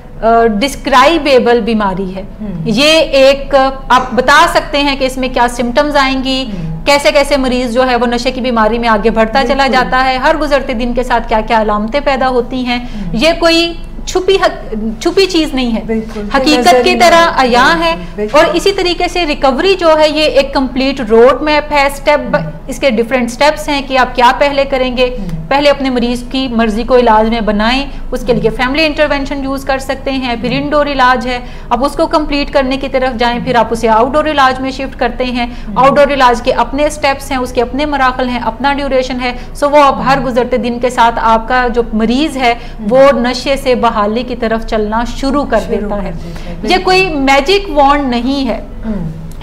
B: डिस्क्राइबेबल बीमारी है। ये एक आप बता सकते हैं कि इसमें क्या सिम्टम्स आएंगी, कैसे कैसे मरीज जो है वो नशे की बीमारी में आगे बढ़ता चला जाता है, हर गुजरते दिन के साथ क्या क्या अलामतें पैदा होती हैं। ये कोई छुपी चीज नहीं है, हकीकत की तरह अया है। और इसी तरीके से रिकवरी जो है ये एक कंप्लीट रोड मैप है, इसके डिफरेंट स्टेप्स हैं कि आप क्या पहले करेंगे। पहले अपने मरीज की मर्जी को इलाज में बनाएं, उसके लिए फैमिली इंटरवेंशन यूज कर सकते हैं। फिर इंडोर इलाज है, अब उसको कंप्लीट करने की तरफ जाएं, फिर आप उसे आउटडोर इलाज में शिफ्ट करते हैं। आउटडोर इलाज के अपने स्टेप्स हैं, उसके अपने मराहल हैं, अपना ड्यूरेशन है। सो वो अब हर गुजरते दिन के साथ आपका जो मरीज है वो नशे से बहाली की तरफ चलना शुरू कर देता है। ये कोई मैजिक वॉन्ड नहीं है,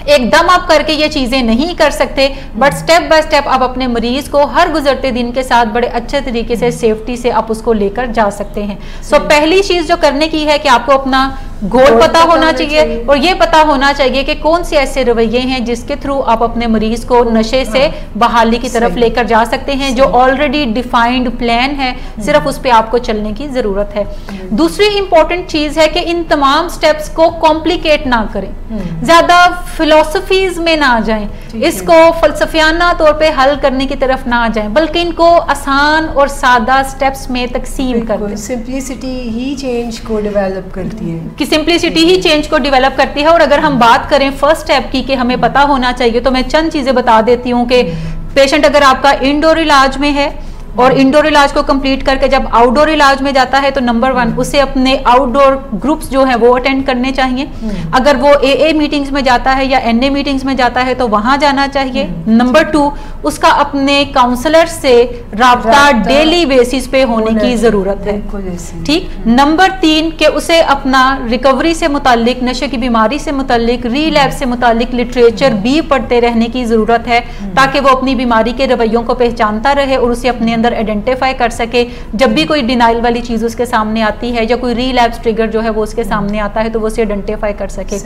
B: एकदम आप करके ये चीजें नहीं कर सकते, बट स्टेप बाय स्टेप आप अपने मरीज को हर गुजरते दिन के साथ बड़े अच्छे तरीके से सेफ्टी से आप उसको लेकर जा सकते हैं। सो पहली चीज जो करने की है कि आपको अपना गोल पता होना चाहिए और ये पता होना चाहिए कि कौन से ऐसे रवैये हैं जिसके थ्रू आप अपने मरीज को नशे से बहाली की तरफ लेकर जा सकते हैं। जो ऑलरेडी डिफाइंड प्लान है, सिर्फ उस पर आपको चलने की जरूरत है। दूसरी इंपॉर्टेंट चीज है कि इन तमाम स्टेप्स को कॉम्प्लिकेट ना करें, ज्यादा फिलोसफीज में ना जाएं, इसको फलसफियाना तौर पे हल करने की तरफ ना जाएं, बल्कि इनको आसान और सादा स्टेप्स में तकसीम कर दें।
A: सिंप्लिसिटी ही चेंज को डेवलप करती है,
B: सिंप्लिसिटी ही चेंज को डेवलप करती है। और अगर हम बात करें फर्स्ट स्टेप की कि हमें पता होना चाहिए, तो मैं चंद चीजें बता देती हूँ कि पेशेंट अगर आपका इंडोर इलाज में है और इंडोर इलाज को कंप्लीट करके जब आउटडोर इलाज में जाता है तो नंबर 1 उसे अपने आउटडोर ग्रुप्स जो है वो अटेंड करने चाहिए। अगर वो AA मीटिंग्स में जाता है या NA मीटिंग्स में जाता है तो वहां जाना चाहिए। नंबर 2 उसका अपने काउंसलर से राब्ता डेली बेसिस पे होने की जरूरत है, ठीक। नंबर 3 कि उसे अपना रिकवरी से मुतालिक, नशे की बीमारी से मुतालिक, रीलैप्स से मुतालिक लिटरेचर भी पढ़ते रहने की जरूरत है ताकि वो अपनी बीमारी के रवैयों को पहचानता रहे और उसे अपने अंदर आइडेंटिफाई कर सके। जब भी कोई डिनाइल वाली चीज उसके सामने आती है या कोई रीलैप्स ट्रिगर जो है वो उसके सामने आता है तो वो उसे आइडेंटिफाई कर सके।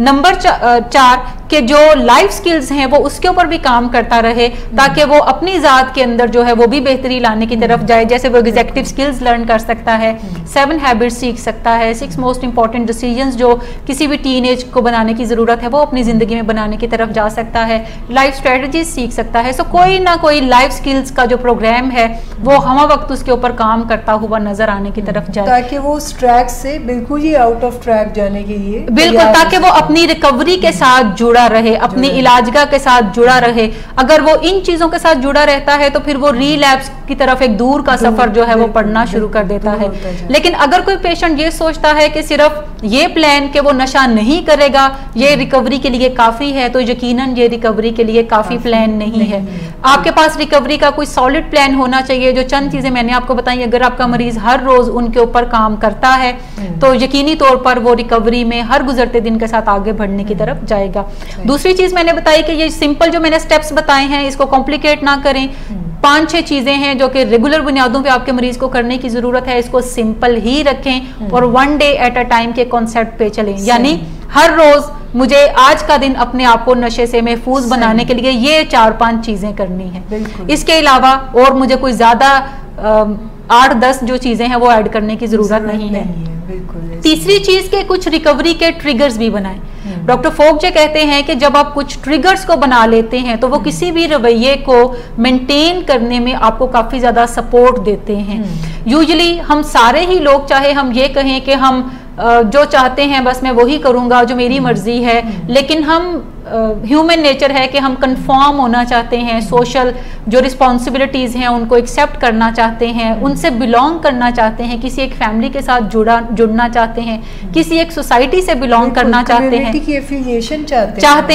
B: नंबर 4 कि जो लाइफ स्किल्स हैं वो उसके ऊपर भी काम करता रहे ताकि वो अपनी जात के अंदर जो है वो भी बेहतरी लाने की तरफ जाए। जैसे वो एग्जीक्यूटिव स्किल्स लर्न कर सकता है, 7 हैबिट्स सीख सकता है, 6 मोस्ट इंपॉर्टेंट डिसीजंस जो किसी भी टीनेज को बनाने की जरूरत है वो अपनी जिंदगी में बनाने की तरफ जा सकता है, लाइफ स्ट्रेटजीज सीख सकता है। सो कोई ना कोई लाइफ स्किल्स का जो प्रोग्राम है वो हम वक्त उसके ऊपर काम करता हुआ नजर आने की तरफ जाए
A: ताकि वो उस ट्रैक से बिल्कुल ही आउट ऑफ ट्रैक जाने के लिए
B: बिल्कुल, ताकि वो अपनी रिकवरी के साथ जुड़ा रहे, अपनी इलाजगा के साथ जुड़ा रहे। अगर वो इन चीजों के साथ जुड़ा रहता है तो फिर वो रीलैप्स की तरफ एक दूर का सफर जो है वो पढ़ना शुरू कर देता है। लेकिन अगर कोई पेशेंट ये सोचता है कि सिर्फ ये प्लान कि वो नशा नहीं करेगा ये रिकवरी के लिए काफी है तो यकीनन ये रिकवरी के लिए काफी प्लान नहीं है। आपके पास रिकवरी का कोई सॉलिड प्लान होना चाहिए। जो चंद चीजें मैंने आपको बताई, अगर आपका मरीज हर रोज उनके ऊपर काम करता है तो यकीनी तौर पर वो रिकवरी में हर गुजरते दिन के साथ आगे बढ़ने की तरफ जाएगा। दूसरी चीज मैंने बताई कि ये सिंपल जो मैंने स्टेप्स बताए हैं इसको कॉम्प्लिकेट ना करें। 5-6 चीजें हैं जो कि रेगुलर बुनियादों पे आपके मरीज को करने की जरूरत है, इसको सिंपल ही रखें और 1 डे एट अ टाइम के कॉन्सेप्ट पे चलें। यानी हर रोज मुझे आज का दिन अपने आप को नशे से महफूज बनाने के लिए ये 4-5 चीजें करनी है। इसके अलावा और मुझे कोई ज्यादा 8-10 जो चीजें हैं वो ऐड करने की जरूरत नहीं है। तीसरी चीज के कुछ रिकवरी के ट्रिगर्स भी बनाएं। डॉक्टर फोक जी कहते हैं कि जब आप कुछ ट्रिगर्स को बना लेते हैं तो वो किसी भी रवैये को मेंटेन करने में आपको काफी ज्यादा सपोर्ट देते हैं। यूजुअली हम सारे ही लोग, चाहे हम ये कहें कि हम जो चाहते हैं बस मैं वही करूंगा, जो मेरी मर्जी है, लेकिन हम ह्यूमन नेचर है कि हम कंफर्म होना चाहते हैं, सोशल जो रिस्पॉन्सिबिलिटीज हैं उनको एक्सेप्ट करना चाहते हैं, उनसे बिलोंग करना चाहते हैं, किसी एक फैमिली के साथ जुड़ना चाहते हैं, किसी एक सोसाइटी से बिलोंग करना चाहते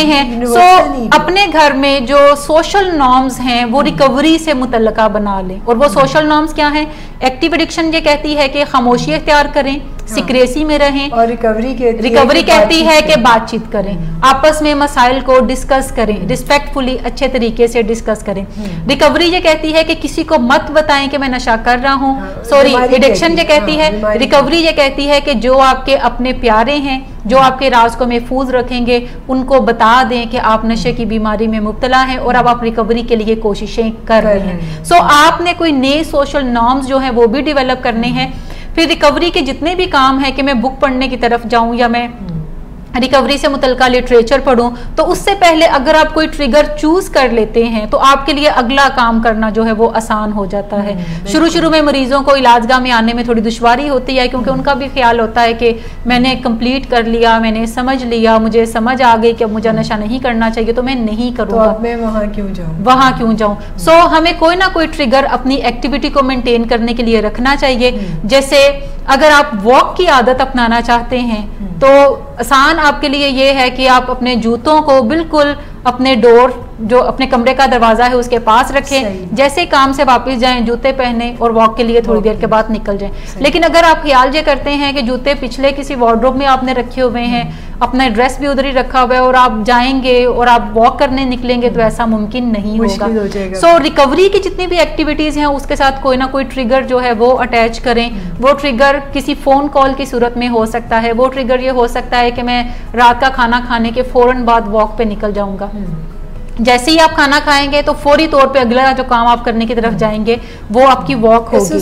B: हैं। सो अपने घर में जो सोशल नॉर्म्स हैं वो रिकवरी से मुतल्लका बना लें। और वो सोशल नॉर्म्स क्या हैं? एक्टिव एडिक्शन ये कहती है कि खामोशी इख्तियार करें, सिक्रेसी में रहें, और रिकवरी कहती है कि बातचीत करें, आपस में मसाइल को डिस्कस करें, रिस्पेक्टफुली अच्छे तरीके से डिस्कस करें। रिकवरी ये कहती है कि किसी को मत बताएं कि मैं नशा कर रहा हूँ, सॉरी एडिक्शन ये कहती है। रिकवरी ये कहती है कि जो आपके अपने प्यारे हैं, जो आपके राज को महफूज रखेंगे, उनको बता दें कि आप नशे की बीमारी में मुब्तला हैं और अब आप रिकवरी के लिए कोशिशें कर रहे हैं। सो आपने कोई नए सोशल नॉर्म्स जो हैं वो भी डेवलप करने हैं। फिर रिकवरी के जितने भी काम है कि मैं बुक पढ़ने की तरफ जाऊं या मैं रिकवरी से मुतल्लिका लिटरेचर पढ़ूं, तो उससे पहले अगर आप कोई ट्रिगर चूज कर लेते हैं तो आपके लिए अगला काम करना जो है वो आसान हो जाता है। शुरू में मरीजों को इलाजगाह में आने में थोड़ी दुश्वारी होती है क्योंकि उनका भी ख्याल होता है कि मैंने कंप्लीट कर लिया, मैंने समझ लिया, मुझे समझ आ गई कि अब मुझे नशा नहीं करना चाहिए तो मैं नहीं करूँगा,
A: तो मैं वहाँ क्यों जाऊँ।
B: सो हमें कोई ना कोई ट्रिगर अपनी एक्टिविटी को मेंटेन करने के लिए रखना चाहिए। जैसे अगर आप वॉक की आदत अपनाना चाहते हैं तो आसान आपके लिए ये है कि आप अपने जूतों को बिल्कुल अपने डोर जो अपने कमरे का दरवाजा है उसके पास रखें, जैसे काम से वापस जाएं जूते पहने और वॉक के लिए थोड़ी देर के बाद निकल जाएं। लेकिन अगर आप ख्याल ये करते हैं कि जूते पिछले किसी वार्डरोब में आपने रखे हुए हैं, अपना ड्रेस भी उधर ही रखा हुआ है और आप जाएंगे और आप वॉक करने निकलेंगे तो ऐसा मुमकिन नहीं होगा। सो रिकवरी की जितनी भी एक्टिविटीज हैं उसके साथ कोई ना कोई ट्रिगर जो है वो अटैच करें। वो ट्रिगर किसी फोन कॉल की सूरत में हो सकता है, वो ट्रिगर ये हो सकता है कि मैं रात का खाना खाने के फौरन बाद वॉक पे निकल जाऊंगा। जैसे ही आप खाना खाएंगे तो फौरी तौर पे अगला जो काम आप करने की तरफ जाएंगे वो आपकी वॉक होगी।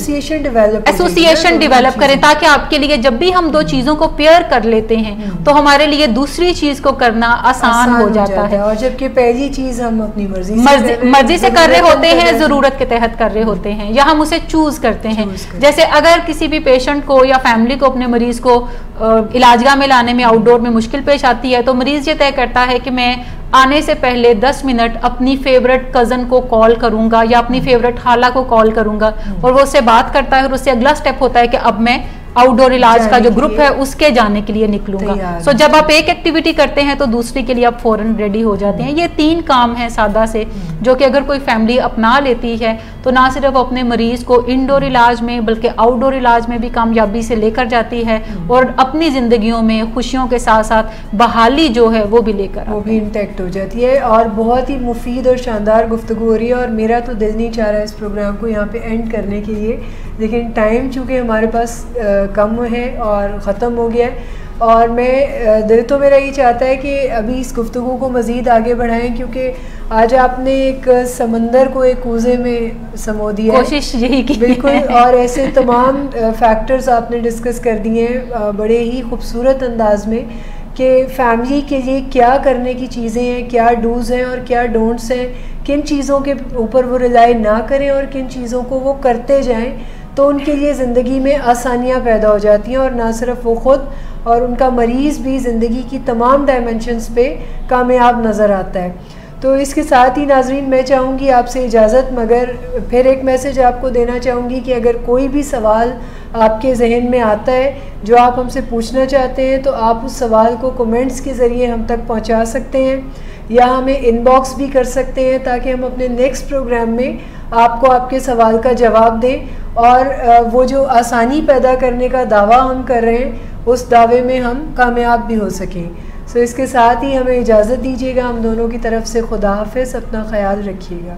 B: एसोसिएशन डेवलप करें ताकि आपके लिए जब भी हम दो चीजों को पेयर कर लेते हैं तो हमारे लिए दूसरी चीज को करना आसान हो जाता है।
A: और जबकि पहली चीज हम अपनी
B: मर्जी से कर रहे होते हैं, जरूरत के तहत कर रहे होते हैं या हम उसे चूज करते हैं। जैसे अगर किसी भी पेशेंट को या फैमिली को अपने मरीज को इलाजगाह में लाने में आउटडोर में मुश्किल पेश आती है तो मरीज ये तय करता है कि मैं आने से पहले 10 मिनट अपनी फेवरेट कज़न को कॉल करूंगा या अपनी फेवरेट खाला को कॉल करूंगा, और वो उससे बात करता है और उससे अगला स्टेप होता है कि अब मैं आउटडोर इलाज का जो ग्रुप है उसके जाने के लिए निकलूंगा। सो जब आप एक एक्टिविटी करते हैं तो दूसरी के लिए आप फौरन रेडी हो जाते हैं। ये 3 काम हैं सादा से, जो कि अगर कोई फैमिली अपना लेती है तो ना सिर्फ अपने मरीज को इंडोर इलाज में बल्कि आउटडोर इलाज में भी कामयाबी से लेकर जाती है, और अपनी जिंदगियों में खुशियों के साथ साथ बहाली जो है वो भी लेकर
A: वो भी इंटैक्ट हो जाती है। और बहुत ही मुफीद और शानदार गुफ्तगू हो रही है, और मेरा तो दिल नहीं चाह रहा है इस प्रोग्राम को यहाँ पे एंड करने के लिए, लेकिन टाइम चूँकि हमारे पास कम है और ख़त्म हो गया है, और मैं दिल तो मेरा ये चाहता है कि अभी इस गुफ्तगू को मज़ीद आगे बढ़ाएं, क्योंकि आज आपने एक समंदर को एक कूज़े में समो दिया,
B: कोशिश यही की
A: बिल्कुल। और ऐसे तमाम फैक्टर्स आपने डिस्कस कर दिए हैं बड़े ही खूबसूरत अंदाज में, कि फैमिली के लिए क्या करने की चीज़ें हैं, क्या डूज़ हैं और क्या डोंट्स हैं, किन चीज़ों के ऊपर वो रिलाई ना करें और किन चीज़ों को वो करते जाएं, तो उनके लिए ज़िंदगी में आसानियाँ पैदा हो जाती हैं, और ना सिर्फ वो ख़ुद और उनका मरीज़ भी ज़िंदगी की तमाम डायमेंशंस पे कामयाब नज़र आता है। तो इसके साथ ही नाज़रीन मैं चाहूँगी आपसे इजाज़त, मगर फिर एक मैसेज आपको देना चाहूँगी कि अगर कोई भी सवाल आपके जहन में आता है जो आप हमसे पूछना चाहते हैं, तो आप उस सवाल को कमेंट्स के ज़रिए हम तक पहुँचा सकते हैं, या हमें इनबॉक्स भी कर सकते हैं, ताकि हम अपने नेक्स्ट प्रोग्राम में आपको आपके सवाल का जवाब दें, और वो जो आसानी पैदा करने का दावा हम कर रहे हैं उस दावे में हम कामयाब भी हो सकें। सो इसके साथ ही हमें इजाज़त दीजिएगा हम दोनों की तरफ से। खुदा हाफ़िज़, अपना ख्याल रखिएगा।